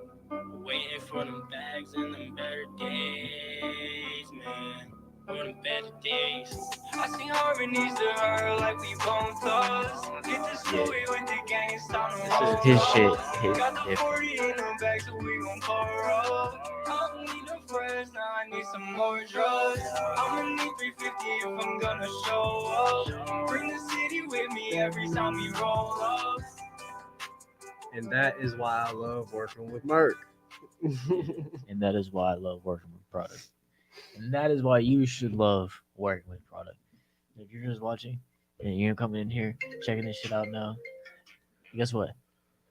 Waiting for them bags and them better days, man. For them better days. I seen harmonies to her like we bone thugs. Get the story with the gang, start His shit hit got the different. 40 in the bag, so we gon' borrow. I don't need no friends, now I need some more drugs. I'ma need 350 if I'm gonna show up. Bring the city with me every time we roll up. And that is why I love working with Merc. And that is why I love working with product. And that is why you should love working with product. If you're just watching and you're coming in here checking this shit out now, guess what?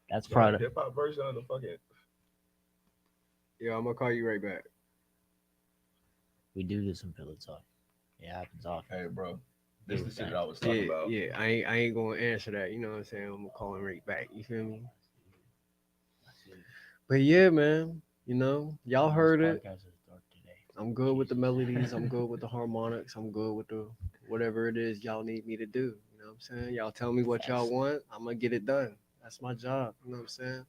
That's product. Hip hop version of the fucking. Yo, I'm gonna call you right back. We do this in Pillow Talk. It happens often. Hey, bro. This is the shit that I was talking Yeah, about. yeah. I ain't gonna answer that. You know what I'm saying? I'm gonna call him right back. You feel me? But yeah, man. You know, y'all heard it. Podcast is dark today. I'm good with the melodies. I'm good with the harmonics. I'm good with the whatever it is y'all need me to do. You know what I'm saying? Y'all tell me what y'all want. I'm gonna get it done. That's my job. You know what I'm saying?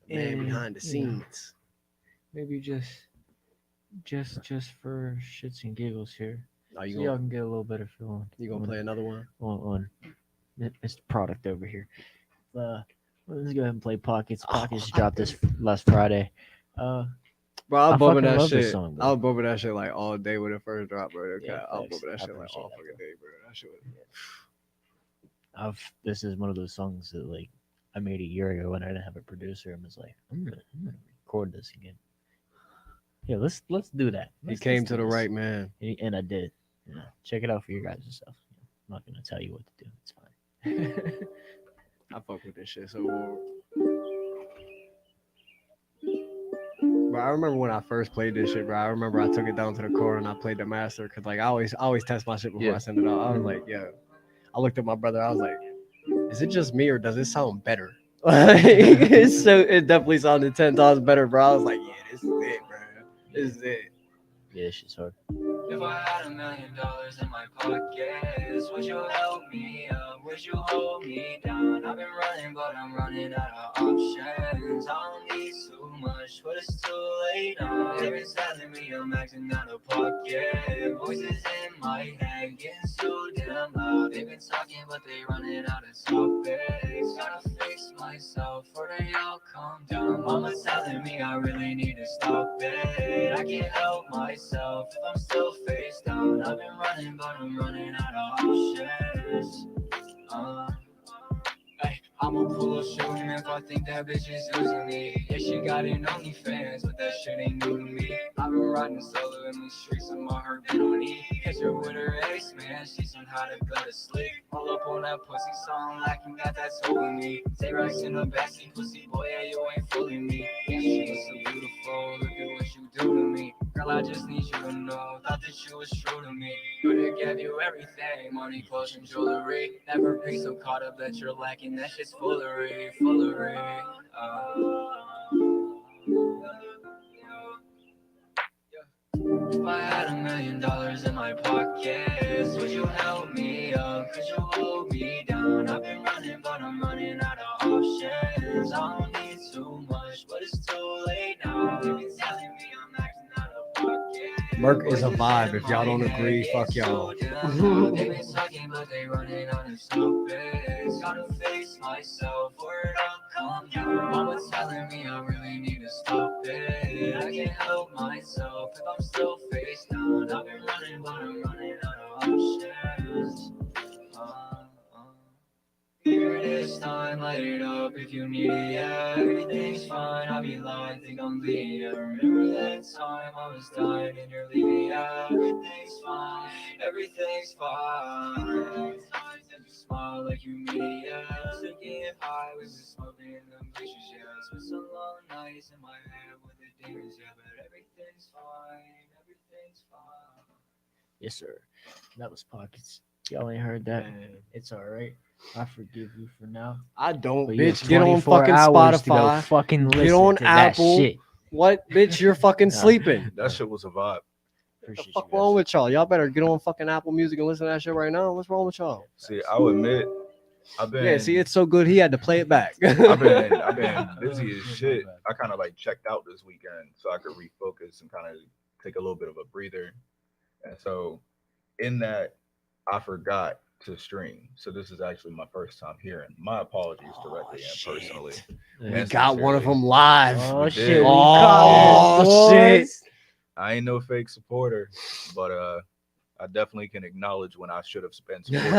The man And, behind the you know, scenes. Maybe just for shits and giggles here. Are you So y'all gonna can get a little better feel you gonna play another one? on Mr. Product over here. Let's go ahead and play Pockets. Pockets dropped this last Friday. Bro, I I was bumping fucking that love this shit. song, bro. I was bumping that shit like all day when it first dropped, bro. Yeah, I was facts. bumping that I shit like appreciate all that, fucking day, bro. That shit was... This is one of those songs that like I made a year ago when I didn't have a producer and was like, I'm gonna record this again. Yeah, let's do that. He Let's came do to the this. right man. And I did. Yeah, check it out for your guys' stuff. I'm not gonna tell you what to do. It's fine. I fuck with this shit so hard. But I remember when I first played this shit, bro. I remember I took it down to the core and I played the master because like I always test my shit before I send it out. I was like, yeah. I looked at my brother. I was like, is it just me or does it sound better? It definitely sounded 10 times better, bro. I was like, yeah, this is it, bro. This is it. Yeah, this shit's hard. If I had $1 million in my pockets, would you help me up? Would you hold me down? I've been running, but I'm running out of options. I don't need too much, but it's too late now. They've been telling me I'm acting out of pocket. Voices in my head getting so damn loud. They've been talking, but they running out of topics. Gotta face myself, or they all come down. Mama telling me I really need to stop it. I can't help myself if I'm still face down. I've been running, but I'm running out of options. Hey, I'ma pull a shooting if I think that bitch is using me. Yeah, she got an OnlyFans, but that shit ain't new to me. I've been riding solo in the streets and my heart been on E. Catch her with her ace, man, she somehow to go to sleep. All up on that pussy song like you got that soul in me. Say racks in the backseat, pussy boy, yeah, you ain't fooling me. Yeah, she was so beautiful, look at what you do to me. Girl, I just need you to know, thought that you was true to me. Could've gave you everything, money, clothes, and jewelry. Never be so caught up that you're lacking, that shit's foolery. If I had $1 million in my pockets, would you help me up? Could you hold me down? I've been running, but I'm running out of options. I don't need too much, but it's too late now. They've been telling me I'm acting out of pocket. Merc is a vibe. If y'all don't agree, fuck y'all. They've been talking, but they running out of topics. Gotta face myself, word up, calm down. Mama telling me I really need to stop it. I can't help myself if I'm still face down. I've been running, but I'm running out of options. Here this time, light it up if you need it, yeah. Everything's fine, I'll be lying, think I'm bleeding, yeah. Remember that time I was dying and you're leaving, yeah. Everything's fine, everything's fine. and just smile like you me, yeah. So getting high, we was smoking them bitches, yeah. Spent some long nights in my head with the demons, yeah. But everything's fine. Yes, sir. That was Pockets. Y'all ain't heard that. Man. It's all right. I forgive you for now. I don't, But you bitch. have Get on 24 fucking hours to go Spotify. fucking listen Get on to that Apple. shit. What, bitch? You're fucking sleeping. That shit was a vibe. What the Appreciate fuck you guys. wrong with y'all? Y'all better get on fucking Apple Music and listen to that shit right now. What's wrong with y'all? See, I'll admit, I've been. Yeah, see, it's so good he had to play it back. I've been busy as shit. I kind of like checked out this weekend so I could refocus and kind of take a little bit of a breather. And so, in that, I forgot to stream. So this is actually my first time hearing. My apologies directly and personally. We And got one of sincerely. them live. Oh We shit! did. We Oh, caught it, shit. boys. I ain't no fake supporter, but I definitely can acknowledge when I should have been supporting.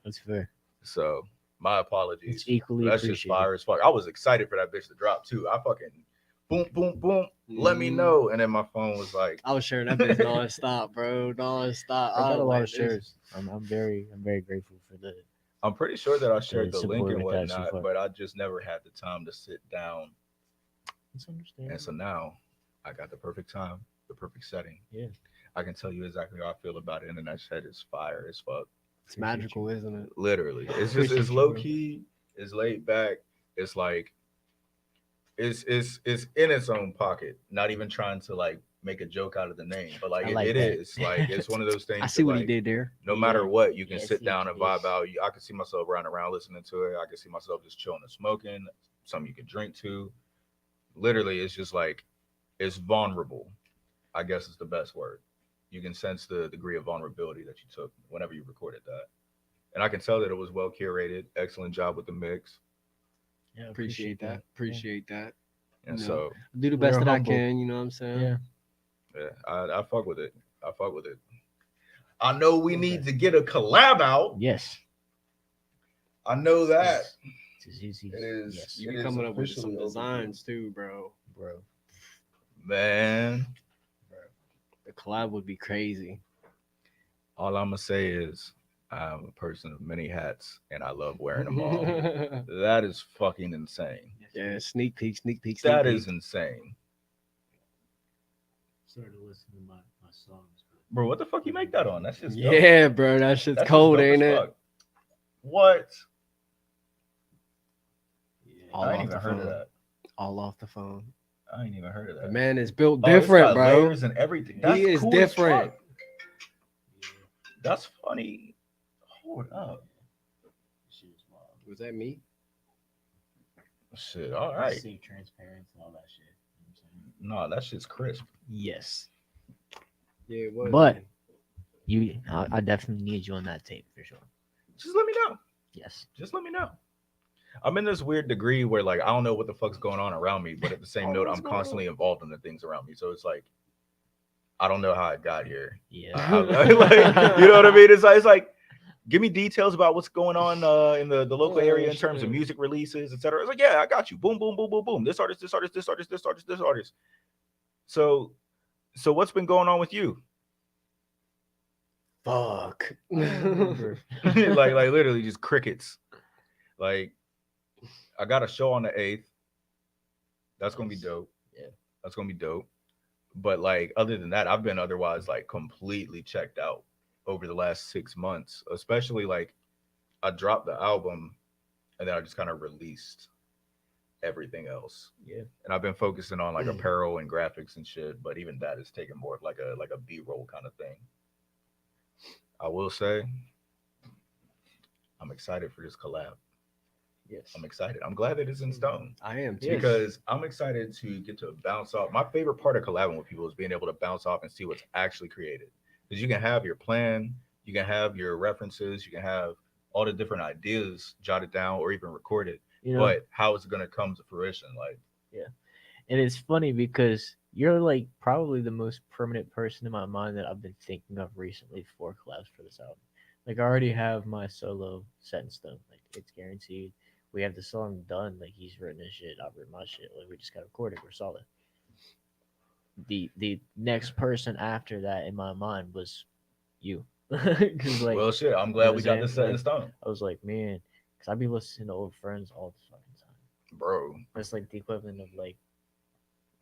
That's fair. So my apologies. It's equally That's just appreciated. fire as fuck. I was excited for that bitch to drop too. I fucking boom, boom, boom. Let me know. And then my phone was like, I was sharing that bitch nonstop, bro. Nonstop. I got a lot like, of shares. I'm very grateful for the. I'm pretty sure that I shared the link support and with that so whatnot, far. but I just never had the time to sit down. It's understandable. And so now I got the perfect time, the perfect setting. Yeah. I can tell you exactly how I feel about it. And then that shit is fire as fuck. It's magical, isn't it? Literally. It's just Appreciate it's you, low bro. key, it's laid back. It's like it's in its own pocket. Not even trying to like make a joke out of the name, but like, I like it that. is. Like it's one of those things I see that, what like, he did there. no matter Yeah. what, you can Yes, sit he down and did. vibe out. I can see myself running around listening to it. I can see myself just chilling and smoking. Something you can drink to. Literally, it's just like it's vulnerable. I guess is the best word. You can sense the degree of vulnerability that you took whenever you recorded that. And I can tell that it was well curated. Excellent job with the mix. Yeah, Appreciate that. Appreciate that. And No. so, Do the best We're that humble. I can, you know what I'm saying? Yeah. yeah, I fuck with it. I fuck with it. I know we need to get a collab out. Yes. I know that. It's It is. Yes, You it be is coming up with officially some overdue. designs too, bro. bro. Man, The collab would be crazy. all I'm gonna say is I'm a person of many hats and I love wearing them all. That is fucking insane. Yeah, sneak peek, sneak peek, sneak That peek. is insane. Started to listen to my songs. Bro, what the fuck you make that on? That's just dope. Yeah, bro, that shit's That's just cold, dope ain't as it? fuck. What? All I ain't off even the heard of phone. that. All off the phone. I ain't even heard of that. The man is built Oh, it's different, got bro. layers and everything. That's He is cool as different. fuck. That's funny. Hold up. Was that me? Shit, all right. Safe transparency, all that shit. No, that shit's crisp. Yes. Yeah, it was. But I definitely need you on that tape for sure. Just let me know. Yes. Just let me know. I'm in this weird degree where like I don't know what the fuck's going on around me, but at the same note, I'm constantly involved in the things around me. So it's like I don't know how I got here. Yeah. Like, you know what I mean? It's like give me details about what's going on in the local area in terms of music releases, etc. It's like, yeah, I got you. Boom, boom, boom, boom, boom. This artist, this artist, this artist, this artist, this artist. So what's been going on with you? Fuck. like literally just crickets. Like I got a show on the 8th. That's gonna be dope. Yeah. That's gonna be dope. But like other than that, I've been otherwise like completely checked out over the last 6 months. Especially like I dropped the album and then I just kind of released everything else. Yeah. And I've been focusing on like apparel and graphics and shit, but even that is taking more of like a B-roll kind of thing. I will say I'm excited for this collab. Yes. I'm excited. I'm glad that it's in stone. I am too. Because I'm excited to get to bounce off. My favorite part of collabing with people is being able to bounce off and see what's actually created. Because you can have your plan, you can have your references, you can have all the different ideas jotted down or even recorded. You know, But how is it going to come to fruition? Like, and it's funny because you're like probably the most permanent person in my mind that I've been thinking of recently for collabs for this album. Like I already have my solo set in stone. Like it's guaranteed. We have the song done. Like he's written his shit, I've written my shit. Like we just got recorded. We're solid. The next person after that in my mind was you. Cause like, Well, shit. I'm you know glad what we I'm got saying? this set in Like, stone, I was like, man, cause I be listening to old friends all the fucking time. bro. That's like the equivalent of like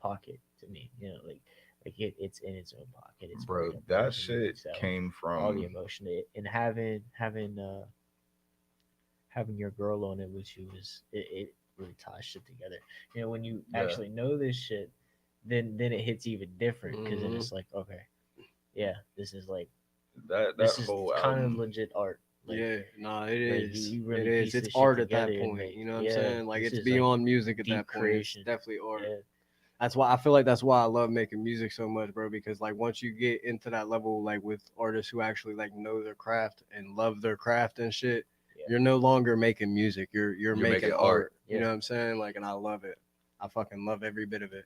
pocket to me. You know, like it's in its own pocket. It's Bro, part of that part of me. shit So came all the from, emotion and having your girl on it, which was it really ties shit together. You know, when you yeah, actually know this shit, then it hits even different because then Mhm. it's like, okay, yeah, this is like that this is whole kind of album. legit art. Like, Yeah, nah, it like is. you It really is. piece It's this shit art at together that and point. make You know what I'm yeah, saying? Like this it's is like beyond music at deep that point. It's creation. definitely art. Yeah, That's why I feel like that's why I love making music so much, bro. Because like once you get into that level, like with artists who actually like know their craft and love their craft and shit, yeah, you're no longer making music. You're You're making making art. art. You Yeah. know what I'm saying? Like, and I love it. I fucking love every bit of it.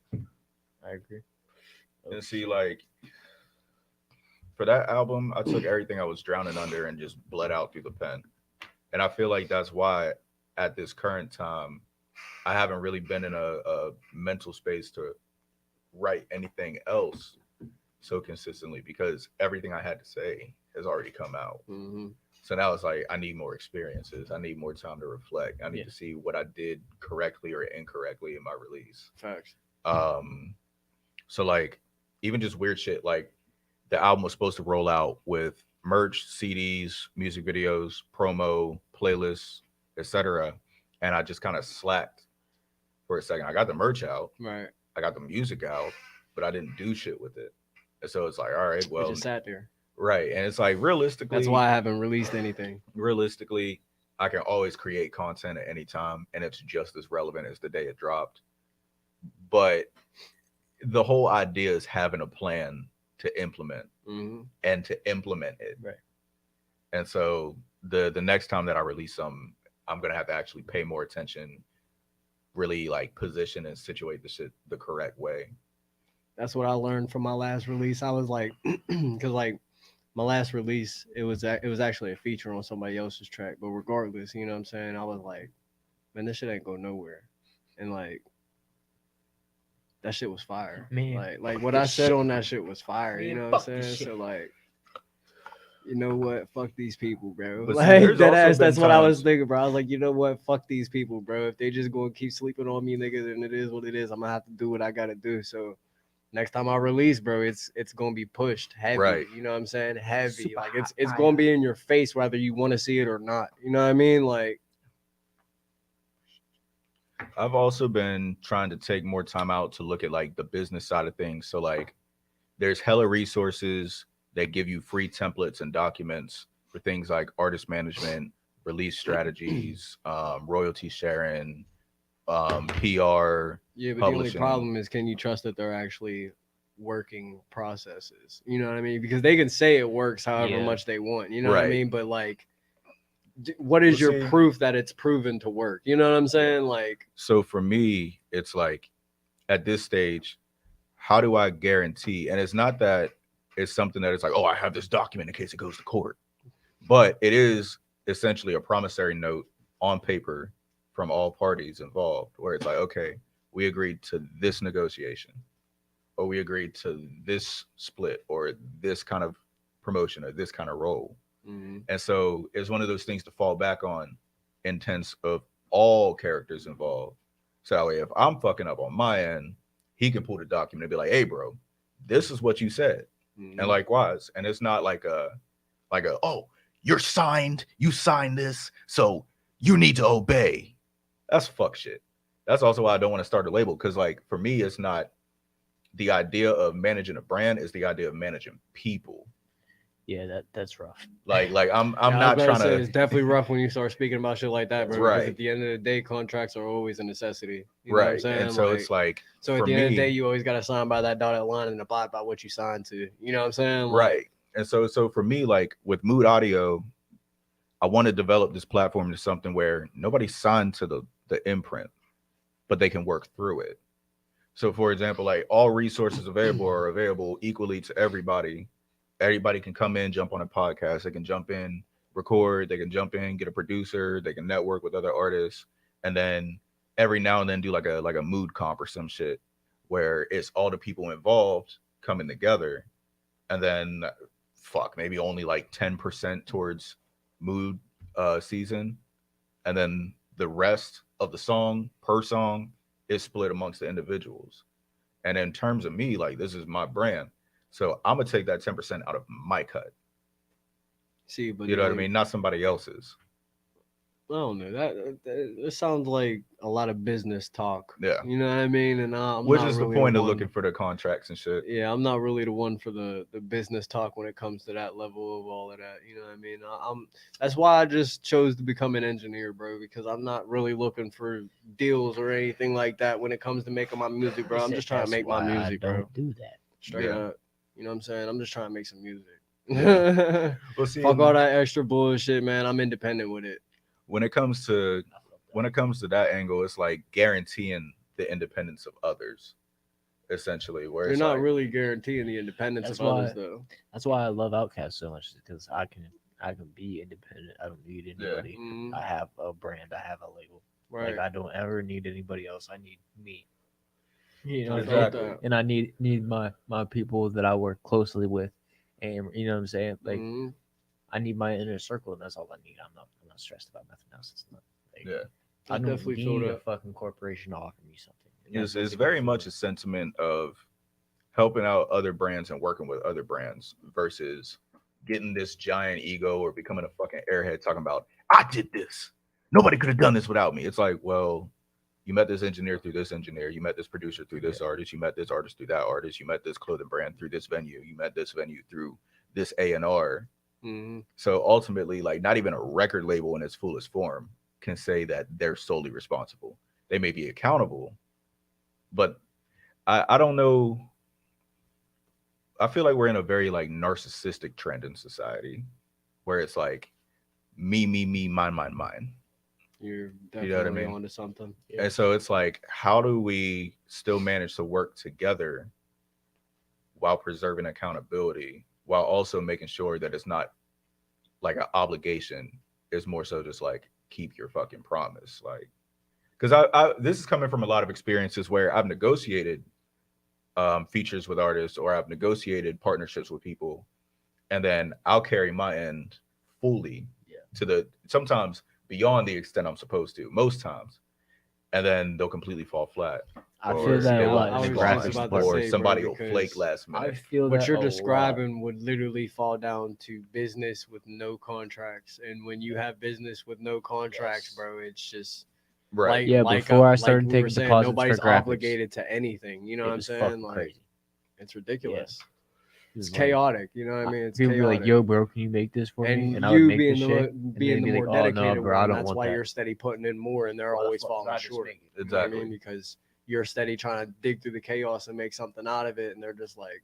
I agree. Oh, And see, shit. like for that album, I took everything I was drowning under and just bled out through the pen. And I feel like that's why at this current time, I haven't really been in a mental space to write anything else so consistently because everything I had to say has already come out. Mm-hmm. So now it's like I need more experiences. I need more time to reflect. I need Yeah. to see what I did correctly or incorrectly in my release. Facts. Um, so like even just weird shit like the album was supposed to roll out with merch, CDs, music videos, promo, playlists, etc. And I just kind of slacked for a second. I got the merch out, Right. I got the music out, but I didn't do shit with it. And so it's like, all right, It well, just sat there. right. And it's like That's why I haven't released anything. realistically, I can always create content at any time and it's just as relevant as the day it dropped. But the whole idea is having a plan to implement Mm-hmm. and to implement it. Right. And so the next time that I release something, I'm gonna have to actually pay more attention, really like position and situate the shit the correct way. That's what I learned from my last release. I was like, because like my last release, it was actually a feature on somebody else's track. But regardless, you know what I'm saying? I was like, man, this shit ain't go nowhere, and like that shit was fire. Man, like what this I said shit- on that shit was fire. You Man, know what I'm fuck this saying? shit. So like, you know what? Fuck these people, bro. But see, Like there's that also ass. been That's what I was times- thinking, bro. I was like, you know what? Fuck these people, bro. If they just gonna keep sleeping on me, nigga, then it is what it is. I'm gonna have to do what I gotta do. So next time I release, bro, it's gonna be pushed heavy. Right. You know what I'm saying? Heavy. Super Like hot it's fire. gonna be in your face whether you want to see it or not. You know what I mean? Like I've also been trying to take more time out to look at like the business side of things. So like there's hella resources that give you free templates and documents for things like artist management, release strategies, royalty sharing, PR, yeah, but the only publishing. problem is can you trust that they're actually working processes? You know what I mean? Because they can say it works however Yeah. much they want. You know what I Right. mean? But like what is Well, your see- proof that it's proven to work? You know what I'm saying? Like So for me, it's like at this stage, how do I guarantee? And it's not that it's something that it's like, oh, I have this document in case it goes to court, but it is essentially a promissory note on paper from all parties involved, where it's like, okay, we agreed to this negotiation, or we agreed to this split, or this kind of promotion, or this kind of role. And so it's one of those things to fall back on in tense of all characters involved. So that way, if I'm fucking up on my end, he can pull the document and be like, hey, bro, this is what you said. And likewise. And it's not like oh, you're signed, you signed this, so you need to obey. That's fuck shit. That's also why I don't want to start a label. Cause like for me, it's not the idea of managing a brand, is the idea of managing people. Yeah, that's rough. Like I'm Yeah, I was not about to trying say, to. It's definitely rough when you start speaking about shit like that, bro. Because Right. at the end of the day, contracts are always a necessity. You know what I'm Right. saying? And so it's like so at for the end of the day, me- you always got to sign by that dotted line and abide by what you signed to. You know what I'm saying? Like, Right. And so for me, like with Mood Audio, I want to develop this platform to something where nobody's signed to the imprint, but they can work through it. So for example, like all resources available are available equally to everybody. Everybody can come in, jump on a podcast, they can jump in, record, they can jump in, get a producer, they can network with other artists, and then every now and then do like a mood comp or some shit where it's all the people involved coming together. And then maybe only like 10% towards mood season, and then the rest of the song per song is split amongst the individuals. And in terms of me, like this is my brand, so I'm gonna take that 10% out of my cut. See, but You know what I like, mean? Not somebody else's. I don't know. That sounds like a lot of business talk. Yeah. You know what I mean? And I'm Which not is really the point of one, looking for the contracts and shit. Yeah, I'm not really the one for the business talk when it comes to that level of all of that. You know what I mean? I'm That's why I just chose to become an engineer, bro, because I'm not really looking for deals or anything like that when it comes to making my music, bro. I'm just trying to make my music, bro. Don't do that. Straight up. You know what I'm saying? I'm just trying to make some music. Yeah. Well, see, Fuck all that extra bullshit, man. I'm independent with it. When it comes to that angle, it's like guaranteeing the independence of others, essentially. Where You're it's not like, really guaranteeing the independence That's of why- others, though. That's why I love Outcast so much, because I can be independent. I don't need Yeah. anybody. Mhm. I have a brand. I have a label. Right. Like I don't ever need anybody else. I need me. You know, I what I'm felt saying? that. And I need my people that I work closely with, and you know what I'm saying. Like Mhm. I need my inner circle, and that's all I need. I'm not stressed about nothing else. It's not. Like, yeah, I don't definitely feel need a that. fucking corporation to offer me something. And that's it's basically very what I much feel. a sentiment of helping out other brands and working with other brands versus getting this giant ego or becoming a fucking airhead talking about I did this. Nobody could have done this without me. It's like, well, you met this engineer through this engineer. You met this producer through this artist. You met this artist through that artist. You met this clothing brand through this venue. You met this venue through this A&R. Mhm. So ultimately, like not even a record label in its fullest form can say that they're solely responsible. They may be accountable, but I don't know. I feel like we're in a very like narcissistic trend in society where it's like me, mine, mine, mine. You're You know what I definitely mean? onto something. And so it's like, how do we still manage to work together while preserving accountability, while also making sure that it's not like an obligation? It's more so just like keep your fucking promise. Like, because I this is coming from a lot of experiences where I've negotiated features with artists or I've negotiated partnerships with people, and then I'll carry my end fully to the sometimes beyond the extent I'm supposed to, most times, and then they'll completely fall flat. I Or feel that they a won't lot I in was the just graphics about to department. or say, somebody bro, will flake because last I minute. feel what that you're a describing would literally fall down to business with no contracts. And when you have business with no contracts, Yes. bro, it's just Right. like Yeah, like, before I like started we were taking saying, deposits for nobody's graphics, obligated to anything. You know it what I'm was saying? fucking Like crazy. it's ridiculous. It was It's like, chaotic. You know what I mean? It's people would be like, chaotic. "Yo, bro, can you make this for me?" And I would you make being this the shit, and being they'd the be more like, "Oh no, dedicated bro, I one, don't that's want why that." you're steady putting in more, and they're Why the always fuck would I falling just short. make it? You know what I Exactly. mean? Because you're steady trying to dig through the chaos and make something out of it, and they're just like,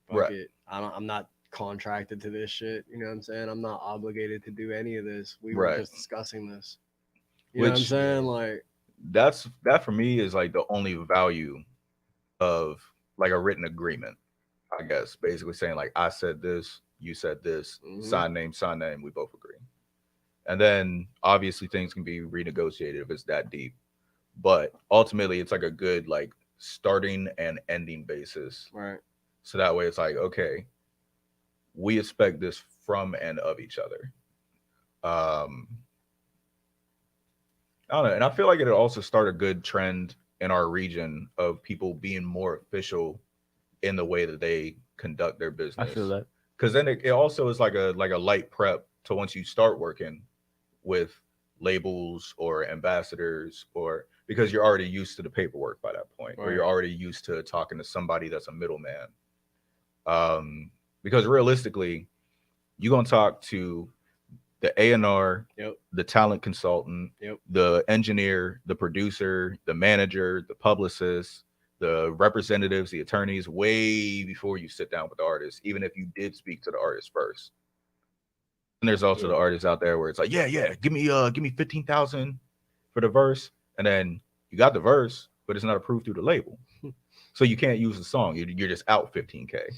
"Fuck Right. it, I'm not contracted to this shit." You know what I'm saying? I'm not obligated to do any of this. We were Right. just discussing this. You know what I'm Which- saying? Like, that for me is like the only value of like a written agreement, I guess. Basically saying like I said this, you said this, Mhm. sign name, we both agree. And then obviously things can be renegotiated if it's that deep. But ultimately it's like a good like starting and ending basis. right? So that way it's like, okay, we expect this from and of each other. I don't know. And I feel like it'll also start a good trend in our region of people being more official in the way that they conduct their I business. feel that. Because then it also is like a light prep to once you start working with labels or ambassadors, or because you're already used to the paperwork by that point, or you're Right. already used to talking to somebody that's a middleman. Because realistically, you're gonna talk to the A&R, Yep. the talent consultant, Yep. the engineer, the producer, the manager, the publicist, the representatives, the attorneys, way before you sit down with the artist, even if you did speak to the artist first. And there's also the artists out there where it's like, yeah, give me 15,000 for the verse, and then you got the verse, but it's not approved through the label, so you can't use the song. You're just out 15K,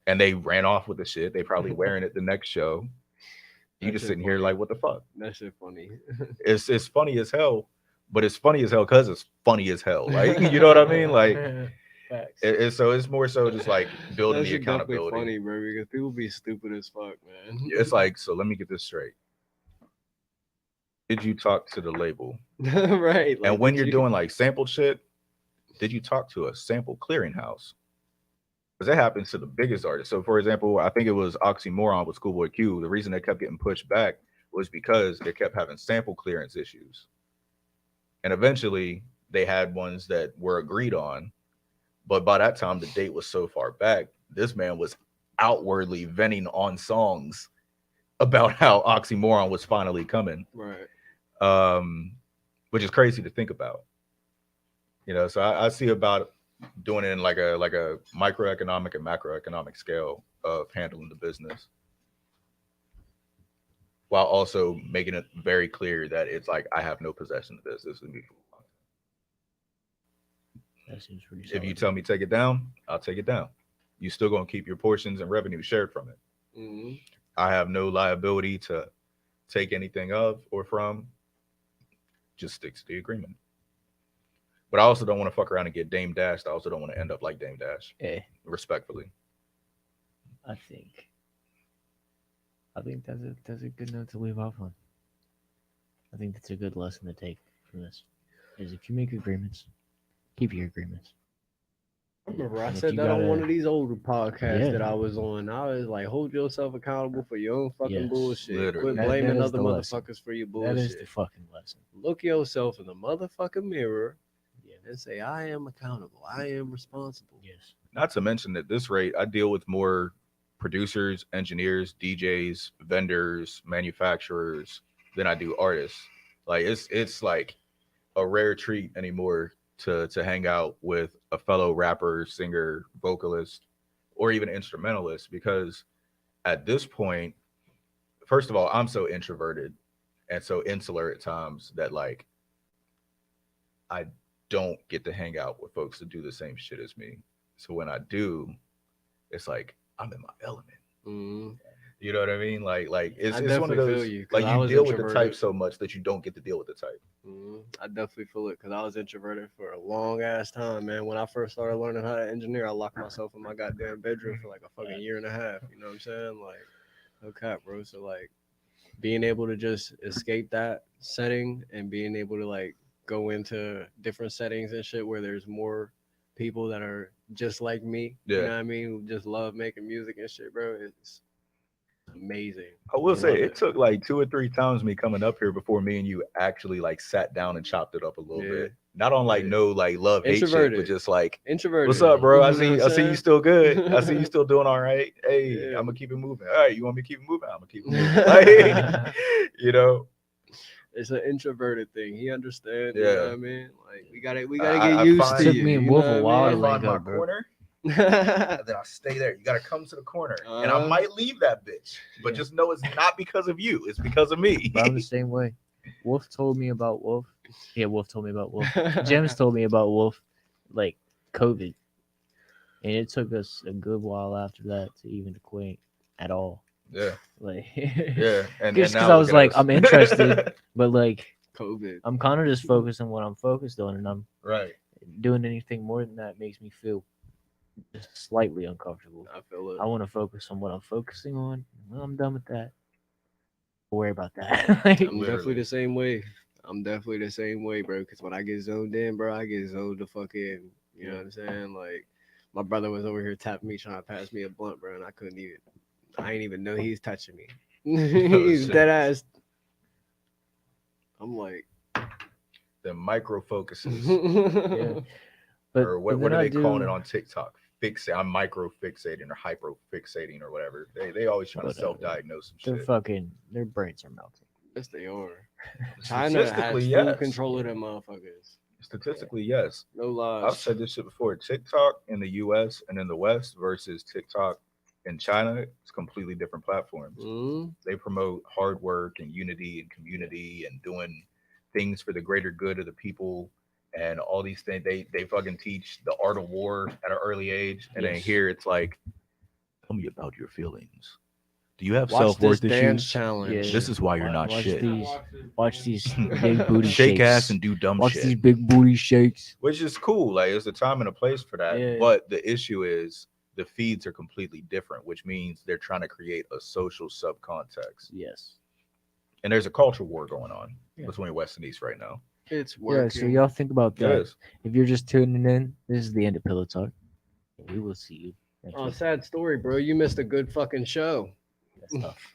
and they ran off with the shit. They probably wearing it the next show. You That just shit sitting here funny. like, what the fuck? That shit funny. It's funny as hell, but it's funny as hell because it's funny as hell. Like, you know what I mean? Like, Facts. It's more so just like building That the shit definitely accountability. funny, bro, because people be stupid as fuck, man. It's like, so let me get this straight. Did you talk to the label? Right. And when you're doing like sample shit, did you talk to a sample clearinghouse? Because that happens to the biggest artists. So, for example, I think it was Oxymoron with Schoolboy Q. The reason they kept getting pushed back was because they kept having sample clearance issues. And eventually, they had ones that were agreed on. But by that time, the date was so far back, this man was outwardly venting on songs about how Oxymoron was finally coming. Right. Which is crazy to think about. You know, so I see about doing it in like a microeconomic and macroeconomic scale of handling the business, while also making it very clear that it's like I have no possession of this. This is me. That seems pretty. If you tell me take it down, I'll take it down. You still gonna keep your portions and revenue shared from it. Mm-hmm. I have no liability to take anything of or from. Just stick to the agreement. But I also don't want to fuck around and get Dame Dashed. I also don't want to end up like Dame Dash. Yeah. Respectfully. I think that's a good note to leave off on. I think that's a good lesson to take from this. Is if you make agreements, keep your agreements. I remember I And if said you that on gotta- one of these older podcasts Yeah. that I was on. I was like, hold yourself accountable for your own fucking Yes, bullshit. literally. Quit blaming that is other the lesson. motherfuckers for your That is the bullshit. fucking lesson. Look yourself in the motherfucking mirror Yeah. and say, I am accountable. I am responsible. Yes. Not to mention at this rate, I deal with more producers, engineers, DJs, vendors, manufacturers than I do artists. Like it's like a rare treat anymore to hang out with a fellow rapper, singer, vocalist, or even instrumentalist, because at this point, first of all, I'm so introverted and so insular at times that like I don't get to hang out with folks that do the same shit as me. So when I do, it's like I'm in my element. Mm-hmm. You know what I mean? Like it's I one of definitely those feel you, 'cause like I you was deal with the introverted. type so much that you don't get to deal with the type. Mm-hmm. I definitely feel it because I was introverted for a long ass time, man. When I first started learning how to engineer, I locked myself in my goddamn bedroom for like a fucking year and a half. You know what I'm saying? Like, no cap, bro. So like, being able to just escape that setting and being able to like go into different settings and shit where there's more people that are just like me. Yeah. You know what I mean? Who just love making music and shit, bro. It's amazing. I will I say love it took like 2 or 3 times me coming up here before me and you actually like sat down and chopped it up a little Yeah. bit. Not on like Yeah. no like love hate shit, but Introverted. just like Introverted. what's up, bro? I You know see what I I'm see you saying? still good. I see you still doing all right. Hey, Yeah. I'm gonna keep it moving. All right, you want me to keep it moving? I'm gonna keep it moving. Like, you know. It's an introverted thing. He understands. Yeah. You know what I mean? Like we gotta I get used find- to Took you. me and you Wolf know a what while I to mean? link find my up, bro. corner, and then I stay there. You gotta come to the corner, and I might leave that bitch, but Yeah. just know it's not because of you. It's because of me. But I'm the same way. Wolf told me about Wolf. Yeah, Wolf told me about Wolf. Gems told me about Wolf, like COVID, and it took us a good while after that to even acquaint at all. Yeah, Like, yeah, and just because now I look was at like, us. I'm interested, but like, COVID. I'm kind of just focused on what I'm focused on, and I'm right. doing anything more than that makes me feel just slightly uncomfortable. I feel it. I want to focus on what I'm focusing on. When I'm done with that, don't worry about that. Like, I'm Literally. definitely the same way. I'm definitely the same way, bro. Because when I get zoned in, bro, I get zoned the fuck in. You know what I'm saying? Like, my brother was over here tapping me, trying to pass me a blunt, bro, and I couldn't even. I ain't even know he's touching me. He's shit. dead ass. I'm like, The micro focuses, yeah. But, or what but then are I they calling do- it on TikTok? I'm micro fixating or hyper fixating or whatever. They always trying to Whatever. self-diagnose some They're shit. their brains are melting. yes, they are. China has Statistically, full yes. control of them motherfuckers. Statistically, yes. No I've lies. said this shit before. TikTok in the US and in the West versus TikTok in China, it's completely different platforms. Mhm. They promote hard work and unity and community and doing things for the greater good of the people and all these things. They fucking teach the art of war at an early age. And then Yes. here it's like, tell me about your feelings. Do you have Watch self worth this dance issues? challenge. This is why you're not watch shit. Watch these big booty Shake shakes. ass and do dumb Watch shit. these big booty shakes. Which is cool. Like, there's a time and a place for that. Yeah. But the issue is the feeds are completely different, which means they're trying to create a social subcontext. Yes. And there's a culture war going on Yeah. between West and East right now. It's Yeah, working. so y'all think about that. Yes. If you're just tuning in, this is the end of Pillow Talk. We will see you next Oh, week. sad story, bro. You missed a good fucking show. That's tough.